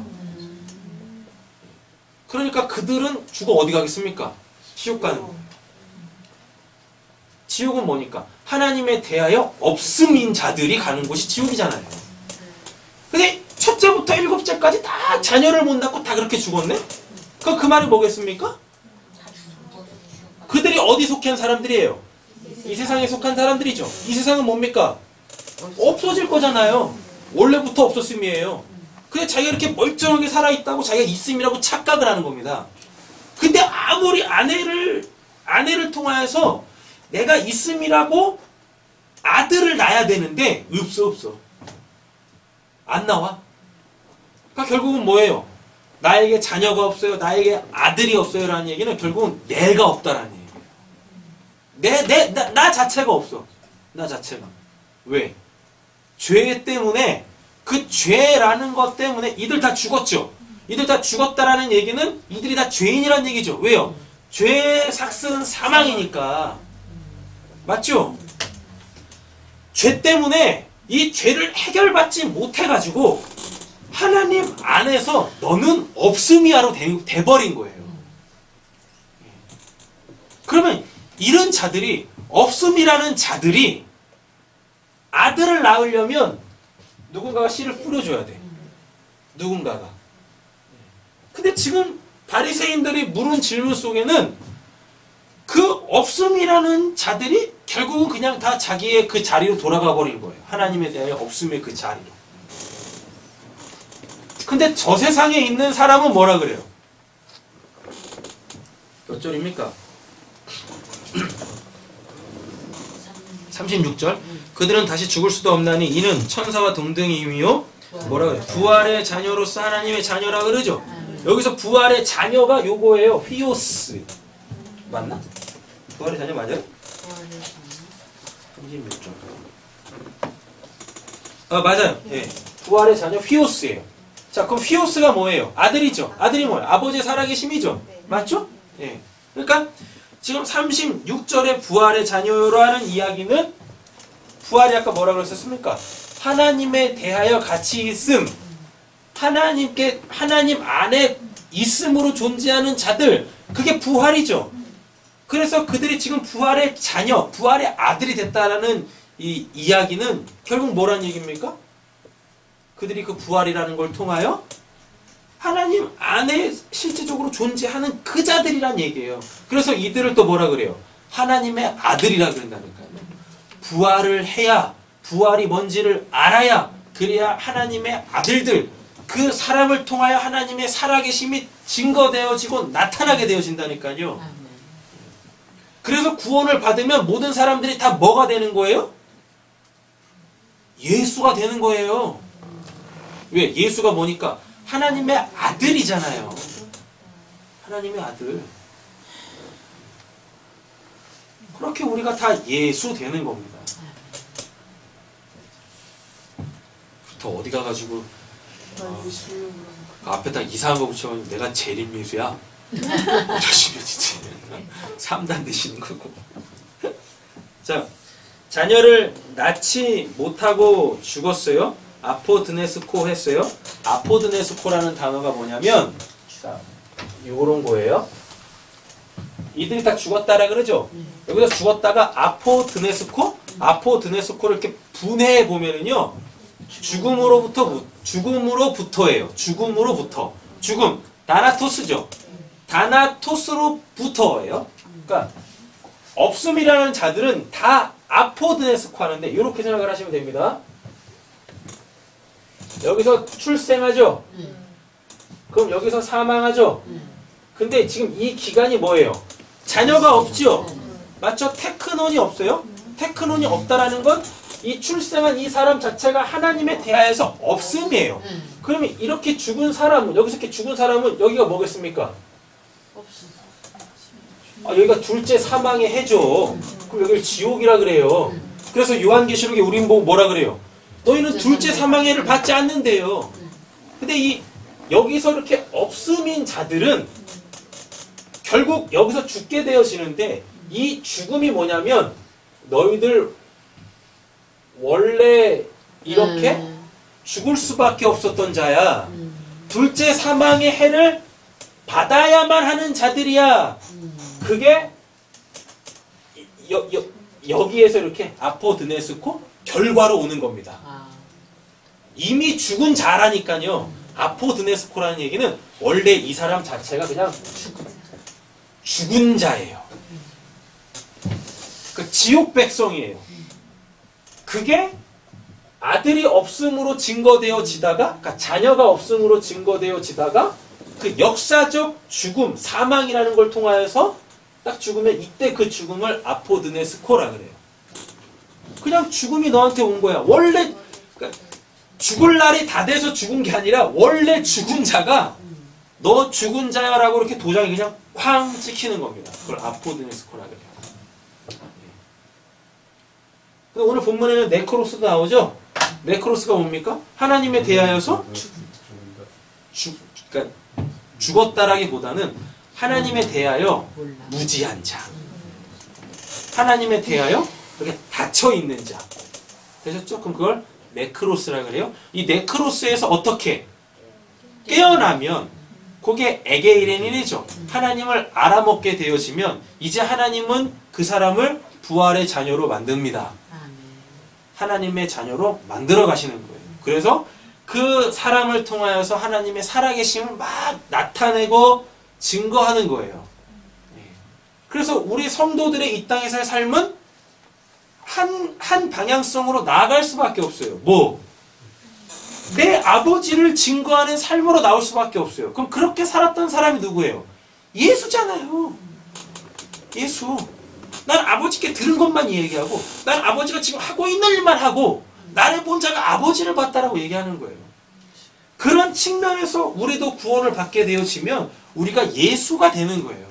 그러니까 그들은 죽어 어디 가겠습니까? 지옥 가는 거예요. 지옥은 뭐니까? 하나님에 대하여 없음인 자들이 가는 곳이 지옥이잖아요. 근데 첫째부터 일곱째까지 다 자녀를 못 낳고 다 그렇게 죽었네? 그럼 그 말이 뭐겠습니까? 그들이 어디 속한 사람들이에요? 이 세상에 속한 사람들이죠. 이 세상은 뭡니까? 없어질 거잖아요. 원래부터 없었음이에요. 근데 자기가 이렇게 멀쩡하게 살아있다고 자기가 있음이라고 착각을 하는 겁니다. 근데 아무리 아내를 통하여서 내가 있음이라고 아들을 낳아야 되는데 없어. 안 나와. 그러니까 결국은 뭐예요? 나에게 자녀가 없어요. 나에게 아들이 없어요. 라는 얘기는 결국은 내가 없다라는 얘기예요. 나 자체가 없어. 나 자체가. 왜? 죄 때문에 그 죄라는 것 때문에 이들 다 죽었죠. 이들 다 죽었다라는 얘기는 이들이 다 죄인이라는 얘기죠. 왜요? 죄의 삭스는 사망이니까. 맞죠? 죄 때문에 이 죄를 해결받지 못해가지고 하나님 안에서 너는 없음이야로 돼버린 거예요. 그러면 이런 자들이 없음이라는 자들이 아들을 낳으려면 누군가가 씨를 뿌려줘야 돼. 누군가가. 근데 지금 바리새인들이 물은 질문 속에는 그 없음이라는 자들이 결국은 그냥 다 자기의 그 자리로 돌아가 버린 거예요. 하나님에 대하여 없음의 그 자리로. 근데 저 세상에 있는 사람은 뭐라 그래요? 몇 절입니까? 36절. 그들은 다시 죽을 수도 없나니 이는 천사와 동등이며 뭐라 그래요? 부활의 자녀로서 하나님의 자녀라 그러죠. 여기서 부활의 자녀가 요거예요. 휘오스. 맞나? 부활의 자녀 맞아요? 36절. 맞아요. 예. 부활의 자녀 휘오스예요. 자, 그럼 휘오스가 뭐예요? 아들이죠. 아들이 뭐예요? 아버지의 살아계심이죠. 맞죠? 예. 그러니까 지금 36절의 부활의 자녀라는 이야기는 부활이 아까 뭐라고 했었습니까? 하나님에 대하여 같이 있음. 하나님 안에 있음으로 존재하는 자들. 그게 부활이죠. 그래서 그들이 지금 부활의 자녀, 부활의 아들이 됐다라는 이 이야기는 결국 뭐라는 얘기입니까? 그들이 그 부활이라는 걸 통하여 하나님 안에 실질적으로 존재하는 그 자들이란 얘기예요. 그래서 이들을 또 뭐라 그래요? 하나님의 아들이라 그런다니까요. 부활을 해야, 부활이 뭔지를 알아야, 그래야 하나님의 아들들, 그 사람을 통하여 하나님의 살아계심이 증거되어지고 나타나게 되어진다니까요. 그래서 구원을 받으면 모든 사람들이 다 뭐가 되는 거예요? 예수가 되는 거예요. 왜? 예수가 뭐니까? 하나님의 아들이잖아요. 하나님의 아들. 그렇게 우리가 다 예수 되는 겁니다. 더 어디 가가지고 앞에다 이상한 거 붙여가지고 내가 재림예수야. 저시면 진짜 3단 되시는 거고. 자, 자녀를 낳지 못하고 죽었어요. 아포드네스코 했어요. 아포드네스코라는 단어가 뭐냐면, 자, 요런 거예요. 이들이 다 죽었다라 그러죠. 여기서 죽었다가 아포드네스코를 이렇게 분해해 보면은요, 죽음으로부터예요. 죽음으로부터. 죽음. 다나토스죠. 다나토스로부터예요. 그러니까 없음이라는 자들은 다 아포드네스코 하는데 이렇게 생각을 하시면 됩니다. 여기서 출생하죠. 그럼 여기서 사망하죠. 근데 지금 이 기간이 뭐예요? 자녀가 없죠. 맞죠? 테크논이 없어요. 테크논이 없다라는 건 이 출생한 이 사람 자체가 하나님에 대하여서 없음이에요. 그러면 이렇게 죽은 사람은, 여기서 이렇게 죽은 사람은 여기가 뭐겠습니까? 여기가 둘째 사망의 해죠. 그럼 여기를 지옥이라 그래요. 그래서 요한계시록에 우린 보고 뭐라 그래요? 너희는 둘째 사망의 해를 받지 않는데요. 근데 여기서 이렇게 없음인 자들은 결국 여기서 죽게 되어지는데, 이 죽음이 뭐냐면 너희들 원래 이렇게 죽을 수밖에 없었던 자야. 둘째 사망의 해를 받아야만 하는 자들이야. 그게 여기에서 이렇게 아포드네스코 결과로 오는 겁니다. 아, 이미 죽은 자라니까요. 아포드네스코라는 얘기는 원래 이 사람 자체가 그냥 죽은 자예요. 그 지옥 백성이에요. 그게 아들이 없음으로 증거되어지다가, 그러니까 자녀가 없음으로 증거되어지다가 그 역사적 죽음, 사망이라는 걸 통하여서 딱 죽으면 이때 그 죽음을 아포드네스코라 그래요. 그냥 죽음이 너한테 온 거야. 원래 그러니까 죽을 날이 다 돼서 죽은 게 아니라 원래 죽은 자가 너 죽은 자야 라고 이렇게 도장이 그냥 쾅 찍히는 겁니다. 그걸 아포드네스코라 그래요. 근데 오늘 본문에는 네크로스도 나오죠? 네크로스가 뭡니까? 하나님에 대하여서 그러니까 죽었다라기보다는 하나님에 대하여 몰라. 무지한 자, 하나님에 대하여 이렇게 닫혀 있는 자, 되셨죠? 그럼 그걸 네크로스라 그래요. 이 네크로스에서 어떻게 깨어나면 그게 에게이렌이죠. 하나님을 알아먹게 되어지면 이제 하나님은 그 사람을 부활의 자녀로 만듭니다. 아멘. 하나님의 자녀로 만들어 가시는 거예요. 그래서 그 사람을 통하여서 하나님의 살아계심을 막 나타내고 증거하는 거예요. 그래서 우리 성도들의 이 땅에서의 삶은 한 방향성으로 나아갈 수밖에 없어요. 뭐? 내 아버지를 증거하는 삶으로 나올 수밖에 없어요. 그럼 그렇게 살았던 사람이 누구예요? 예수잖아요. 예수. 난 아버지께 들은 것만 얘기하고 난 아버지가 지금 하고 있는 일만 하고 나를 본 자가 아버지를 봤다라고 얘기하는 거예요. 그런 측면에서 우리도 구원을 받게 되어지면 우리가 예수가 되는 거예요.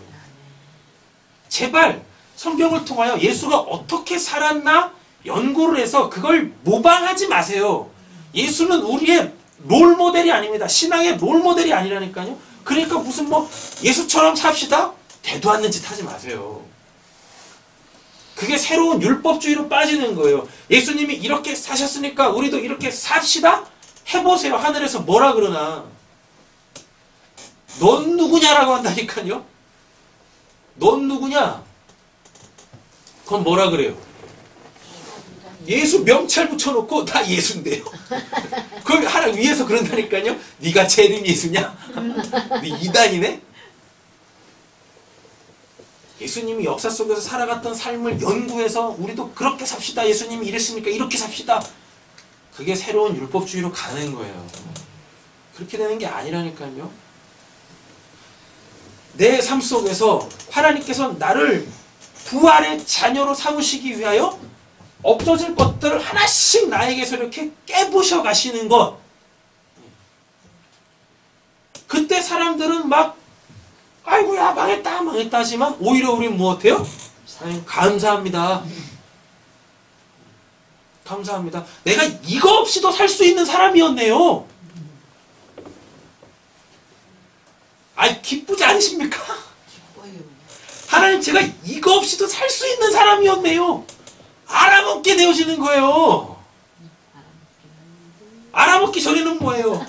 제발 성경을 통하여 예수가 어떻게 살았나 연구를 해서 그걸 모방하지 마세요. 예수는 우리의 롤모델이 아닙니다. 신앙의 롤모델이 아니라니까요. 그러니까 무슨 뭐 예수처럼 삽시다? 되도 않는 짓 하지 마세요. 그게 새로운 율법주의로 빠지는 거예요. 예수님이 이렇게 사셨으니까 우리도 이렇게 삽시다? 해보세요. 하늘에서 뭐라 그러나. 넌 누구냐라고 한다니까요. 넌 누구냐? 그건 뭐라 그래요? 예수 명찰 붙여놓고 나 예수인데요. 그걸 하나 위에서 그런다니까요. 네가 재림 예수냐? 네 이단이네? 예수님이 역사 속에서 살아갔던 삶을 연구해서 우리도 그렇게 삽시다. 예수님이 이랬으니까 이렇게 삽시다. 그게 새로운 율법주의로 가는 거예요. 그렇게 되는 게 아니라니까요. 내 삶 속에서 하나님께서 나를 부활의 자녀로 삼으시기 위하여 없어질 것들을 하나씩 나에게서 이렇게 깨부셔 가시는 것. 그때 사람들은 막 아이고야 망했다 망했다 하지만 오히려 우리는 무엇해요? 하나님 감사합니다. 감사합니다. 내가 이거 없이도 살 수 있는 사람이었네요. 아이 기쁘지 않으십니까? 기뻐요. 하나님 제가 이거 없이도 살 수 있는 사람이었네요. 알아먹게 되어지는 거예요. 알아먹기 전에는 뭐예요?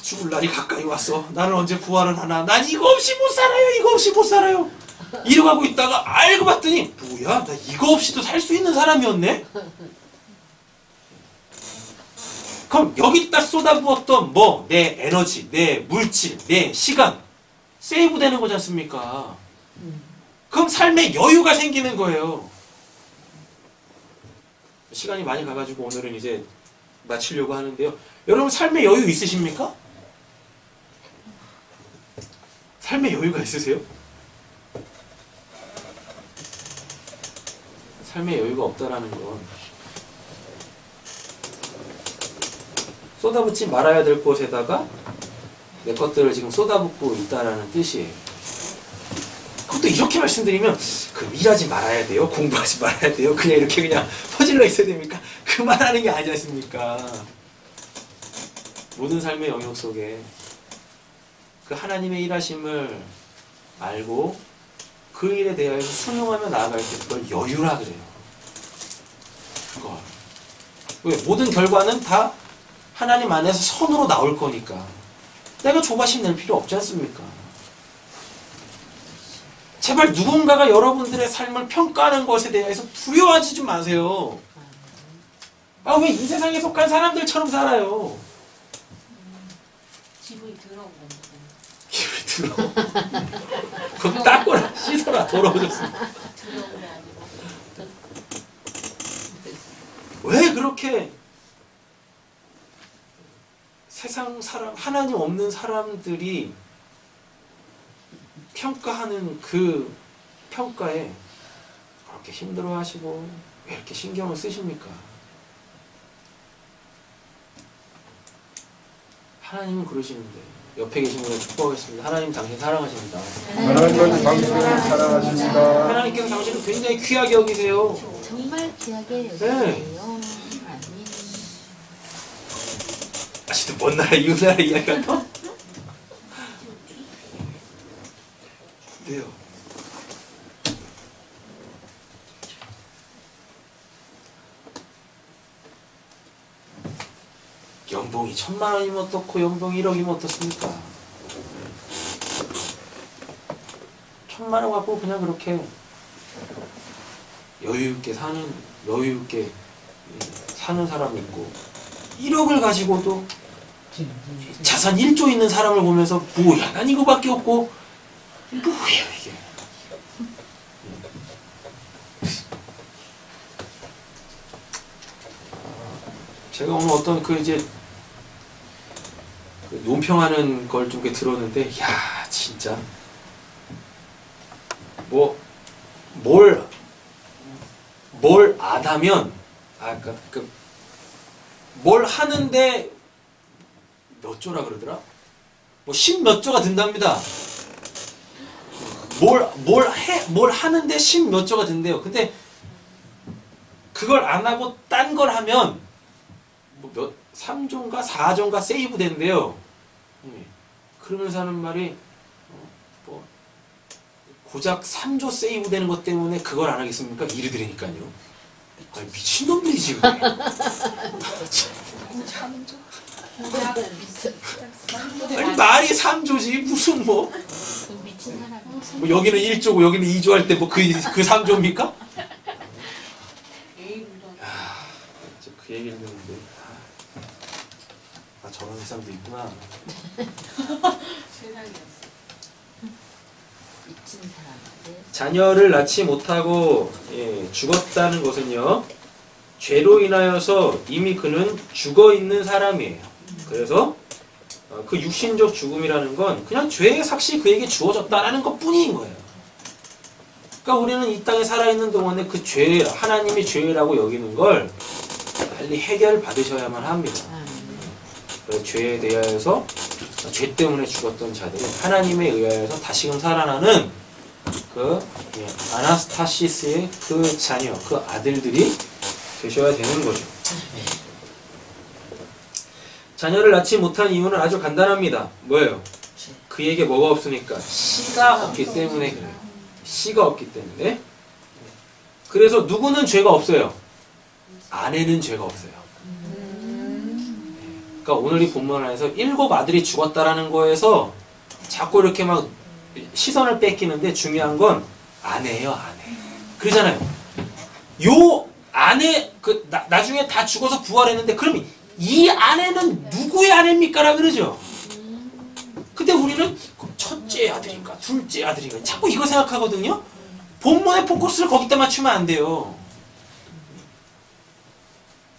죽을 날이 가까이 왔어. 나는 언제 부활을 하나. 난 이거 없이 못 살아요. 이거 없이 못 살아요. 이러고 있다가 알고 봤더니 뭐야? 나 이거 없이도 살 수 있는 사람이었네? 그럼 여기다 쏟아부었던 뭐 내 에너지, 내 물질, 내 시간 세이브 되는 거지 않습니까? 그럼 삶에 여유가 생기는 거예요. 시간이 많이 가가지고 오늘은 이제 마치려고 하는데요. 여러분 삶에 여유 있으십니까? 삶에 여유가 있으세요? 삶에 여유가 없다라는 건 쏟아붓지 말아야 될 곳에다가 내 것들을 지금 쏟아붓고 있다라는 뜻이에요. 그것도 이렇게 말씀드리면 그럼 일하지 말아야 돼요? 공부하지 말아야 돼요? 그냥 이렇게 그냥 퍼질러 있어야 됩니까? 그만하는 게 아니지 않습니까? 모든 삶의 영역 속에 그 하나님의 일하심을 알고 그 일에 대하여 순종하며 나아갈 때 그걸 여유라 그래요. 그걸. 왜? 모든 결과는 다 하나님 안에서 선으로 나올 거니까 내가 조바심 낼 필요 없지 않습니까? 제발 누군가가 여러분들의 삶을 평가하는 것에 대해서 두려워하지 좀 마세요. 아, 왜 이 세상에 속한 사람들처럼 살아요? 기분이 더러운 건데. 기분이 들어. 그럼 닦아라, 씻어라, 더러워졌어. 더러운 게 아니고. 왜 그렇게 세상 사람, 하나님 없는 사람들이 평가하는 그 평가에 그렇게 힘들어하시고 왜 이렇게 신경을 쓰십니까? 하나님은 그러시는데 옆에 계신 분을 축복하겠습니다. 하나님 당신 사랑하십니다. 하나님은 당신을 사랑하십니다. 하나님께서 당신을 굉장히 귀하게 여기세요. 정말 귀하게 네. 여기세요. 아멘. 아직도 먼 나라 이웃 나라 이야기가 네요. 연봉이 1000만 원이면 어떻고 연봉이 1억이면 어떻습니까? 1000만 원 갖고 그냥 그렇게 여유 있게 사는 사람이 있고 1억을 가지고도 자산 1조 있는 사람을 보면서 뭐야 난 이거밖에 없고 뭐예요 이게. 제가 오늘 어떤 그 이제 그 논평하는 걸 좀 들었는데 야 진짜 뭘 안 하면 뭘 하는데 몇 조라 그러더라? 뭐 10몇 조가 든답니다. 뭘 하는데 10몇 조가 든대요. 근데 그걸 안 하고 딴 걸 하면 뭐 3조인가 4조인가 세이브 된대요. 그러면서 하는 말이 뭐 고작 3조 세이브 되는 것 때문에 그걸 안 하겠습니까? 이래 드리니까요. 아니 미친놈들이지 왜. 아니 말이 3조지 무슨 뭐 미친 사람. 여기는 1조고 여기는 2조 할 때 뭐 그 3조입니까? 그 얘기를 듣는데 저런 세상도 있구나. 세상이었어. 미친 사람인데. 자녀를 낳지 못하고 죽었다는 것은요 죄로 인하여서 이미 그는 죽어 있는 사람이에요. 그래서 그 육신적 죽음이라는 건 그냥 죄의 삭시 그에게 주어졌다라는 것 뿐인 거예요. 그러니까 우리는 이 땅에 살아있는 동안에 그 죄, 하나님이 죄라고 여기는 걸 빨리 해결받으셔야만 합니다. 그래서 죄에 대하여서 죄 때문에 죽었던 자들은 하나님에 의하여서 다시금 살아나는 그 아나스타시스의 그 자녀, 그 아들들이 되셔야 되는 거죠. 자녀를 낳지 못한 이유는 아주 간단합니다. 뭐예요? 그에게 뭐가 없으니까? 씨가 없기 때문에 그래요. 씨가 없기 때문에. 그래서 누구는 죄가 없어요? 아내는 죄가 없어요. 그러니까 오늘 이 본문 안에서 7 아들이 죽었다라는 거에서 자꾸 이렇게 막 시선을 뺏기는데 중요한 건 아내예요, 아내. 그러잖아요. 요 아내 나중에 다 죽어서 부활했는데 그럼 이 아내는 누구의 아내입니까? 라 그러죠. 근데 우리는 첫째 아들인가 둘째 아들인가 자꾸 이거 생각하거든요. 본문의 포커스를 거기다 맞추면 안 돼요.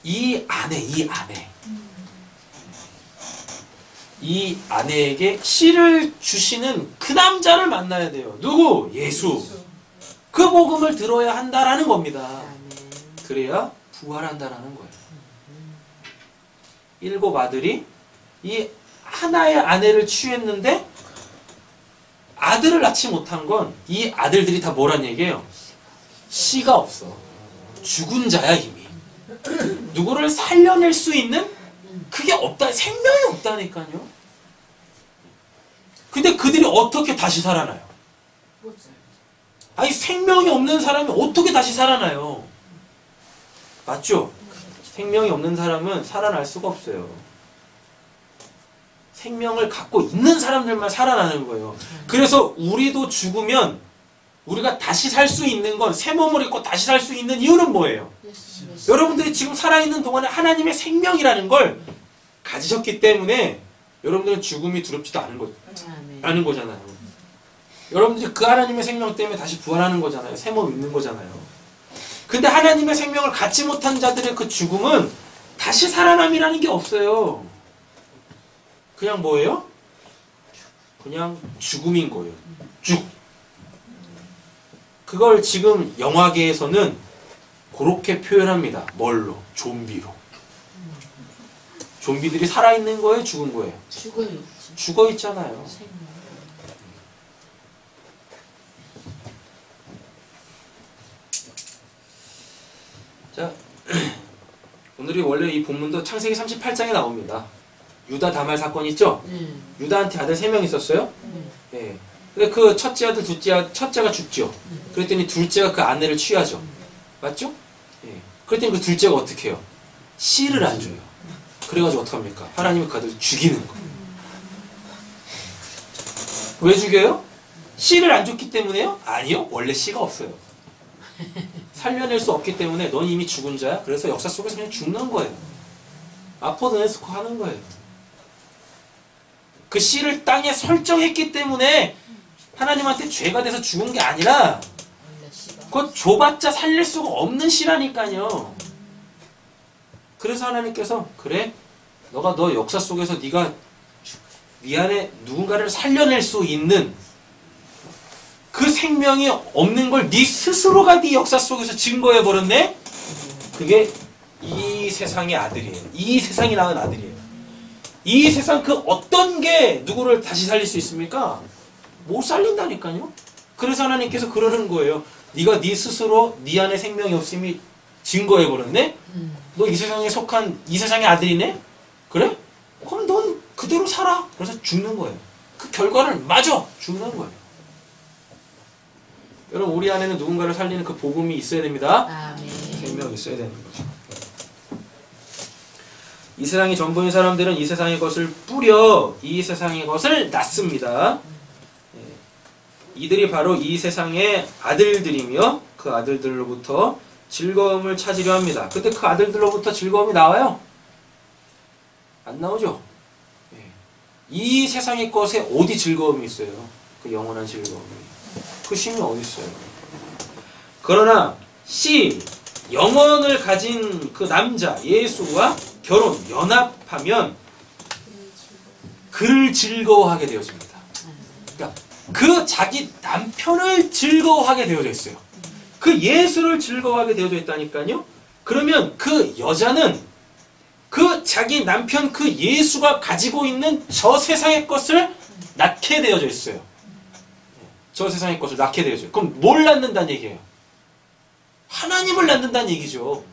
이 아내에게 씨를 주시는 그 남자를 만나야 돼요. 누구? 예수. 그 복음을 들어야 한다라는 겁니다. 그래야 부활한다라는 거예요. 7 아들이 이 하나의 아내를 취했는데 아들을 낳지 못한 건 이 아들들이 다 뭐란 얘기예요? 씨가 없어. 죽은 자야 이미. 누구를 살려낼 수 있는 그게 없다. 생명이 없다니까요. 근데 그들이 어떻게 다시 살아나요? 아니 생명이 없는 사람이 어떻게 다시 살아나요? 맞죠? 생명이 없는 사람은 살아날 수가 없어요. 생명을 갖고 있는 사람들만 살아나는 거예요. 그래서 우리도 죽으면 우리가 다시 살 수 있는 건 새 몸을 입고 다시 살 수 있는 이유는 뭐예요? 여러분들이 지금 살아있는 동안에 하나님의 생명이라는 걸 가지셨기 때문에 여러분들은 죽음이 두렵지도 않은 거잖아요. 여러분들이 그 하나님의 생명 때문에 다시 부활하는 거잖아요. 새 몸 입는 거잖아요. 근데 하나님의 생명을 갖지 못한 자들의 그 죽음은 다시 살아남이라는 게 없어요. 그냥 뭐예요? 그냥 죽음인 거예요. 죽. 그걸 지금 영화계에서는 그렇게 표현합니다. 뭘로? 좀비로. 좀비들이 살아있는 거예요? 죽은 거예요? 죽어요. 죽어 있잖아요. 자, 오늘이 원래 이 본문도 창세기 38장에 나옵니다. 유다 다말 사건 있죠? 유다한테 아들 3명 있었어요? 예. 근데 그 첫째 아들, 첫째가 죽죠. 그랬더니 둘째가 그 아내를 취하죠. 맞죠? 예. 그랬더니 그 둘째가 어떻게 해요? 씨를 안 줘요. 그래가지고 어떡합니까? 하나님이 그 아들을 죽이는 거예요. 왜 죽여요? 씨를 안 줬기 때문에요? 아니요. 원래 씨가 없어요. 살려낼 수 없기 때문에 넌 이미 죽은 자야. 그래서 역사 속에서 그냥 죽는 거예요. 아포드네스코 하는 거예요. 그 씨를 땅에 설정했기 때문에 하나님한테 죄가 돼서 죽은 게 아니라 그거 줘봤자 살릴 수가 없는 씨라니까요. 그래서 하나님께서 그래? 너가 너 역사 속에서 네가 미안해 누군가를 살려낼 수 있는 그 생명이 없는 걸 네 스스로가 네 역사 속에서 증거해버렸네? 그게 이 세상의 아들이에요. 이 세상이 낳은 아들이에요. 이 세상 그 어떤 게 누구를 다시 살릴 수 있습니까? 못 살린다니까요. 그래서 하나님께서 그러는 거예요. 네가 네 스스로 네 안에 생명이 없음이 증거해버렸네? 너 이 세상에 속한 이 세상의 아들이네? 그래? 그럼 넌 그대로 살아. 그래서 죽는 거예요. 그 결과를 맞아. 죽는 거예요. 여러분 우리 안에는 누군가를 살리는 그 복음이 있어야 됩니다. 아멘. 생명이 있어야 되는 거죠. 이 세상의 전부인 사람들은 이 세상의 것을 뿌려 이 세상의 것을 낳습니다. 이들이 바로 이 세상의 아들들이며 그 아들들로부터 즐거움을 찾으려 합니다. 근데 그 아들들로부터 즐거움이 나와요? 안 나오죠? 이 세상의 것에 어디 즐거움이 있어요? 그 영원한 즐거움이. 그 쉼이 어디 있어요? 그러나 C 영혼을 가진 그 남자 예수와 결혼 연합하면 그를 즐거워하게 되어집니다. 그러니까 그 자기 남편을 즐거워하게 되어져 있어요. 그 예수를 즐거워하게 되어져 있다니까요. 그러면 그 여자는 그 자기 남편 그 예수가 가지고 있는 저 세상의 것을 낳게 되어져 있어요. 저 세상의 것을 낳게 되어져요. 그럼 뭘 낳는다는 얘기예요? 하나님을 낳는다는 얘기죠.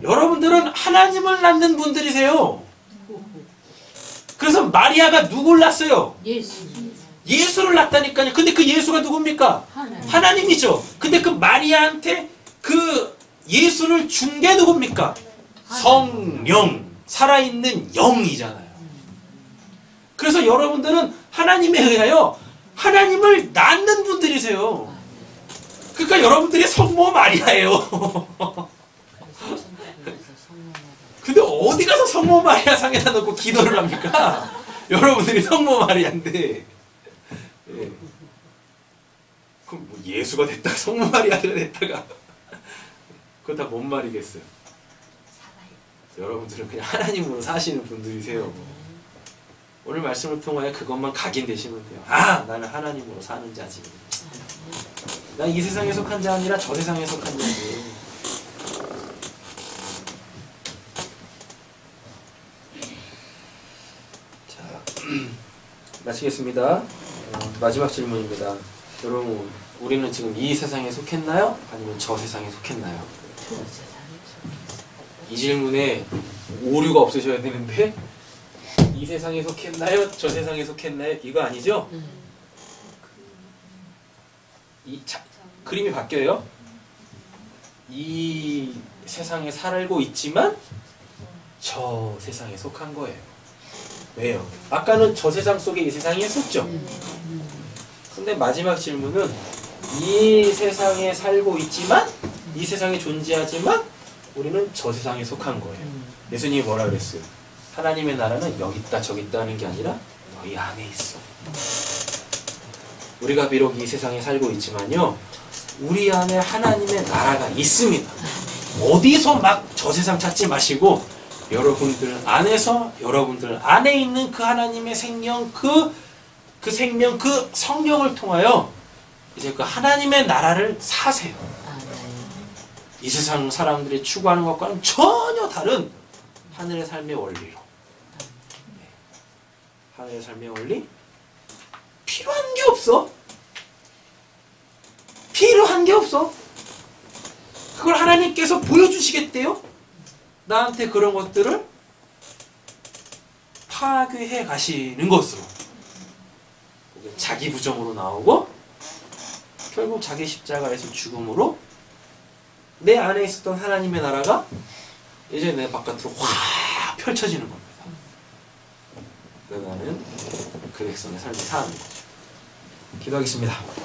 여러분들은 하나님을 낳는 분들이세요. 그래서 마리아가 누굴 낳았어요? 예수를 낳았다니까요. 근데 그 예수가 누굽니까? 하나님이죠. 근데 그 마리아한테 그 예수를 준 게 누굽니까? 성령, 살아있는 영이잖아요. 그래서 여러분들은 하나님에 의하여 하나님을 낳는 분들이세요. 그러니까 여러분들이 성모 마리아예요. 근데 어디 가서 성모 마리아 상에다 놓고 기도를 합니까? 여러분들이 성모 마리아인데. 예. 그럼 뭐 예수가 됐다가 성모 마리아가 됐다가 그거 다 뭔 말이겠어요? 여러분들은 그냥 하나님으로 사시는 분들이세요. 오늘 말씀을 통하여 그것만 각인되시면 돼요. 아, 나는 하나님으로 사는 자지. 난 이 세상에 속한 자 아니라 저 세상에 속한 자지. 자, 마치겠습니다. 마지막 질문입니다. 여러분, 우리는 지금 이 세상에 속했나요? 아니면 저 세상에 속했나요? 이 질문에 오류가 없으셔야 되는데 이 세상에 속했나요? 저 세상에 속했나요? 이거 아니죠? 그림이 바뀌어요. 이 세상에 살고 있지만 저 세상에 속한 거예요. 왜요? 아까는 저 세상 속에 이 세상이 있었죠. 근데 마지막 질문은 이 세상에 살고 있지만 이 세상에 존재하지만 우리는 저 세상에 속한 거예요. 예수님이 뭐라 그랬어요? 하나님의 나라는 여기 있다 저기 있다 하는 게 아니라 너희 안에 있어. 우리가 비록 이 세상에 살고 있지만요, 우리 안에 하나님의 나라가 있습니다. 어디서 막 저 세상 찾지 마시고 여러분들 안에서 여러분들 안에 있는 그 하나님의 생명, 그 생명, 그 성령을 통하여 이제 그 하나님의 나라를 사세요. 아, 네. 이 세상 사람들이 추구하는 것과는 전혀 다른 하늘의 삶의 원리로. 하늘의 삶의 원리? 필요한 게 없어. 필요한 게 없어. 그걸 하나님께서 보여주시겠대요. 나한테 그런 것들을 파괴해 가시는 것으로. 자기 부정으로 나오고 결국 자기 십자가에서 죽음으로 내 안에 있었던 하나님의 나라가 이제 내 바깥으로 확 펼쳐지는 겁니다. 그래서 나는 그 백성의 삶을 사는 거죠. 기도하겠습니다.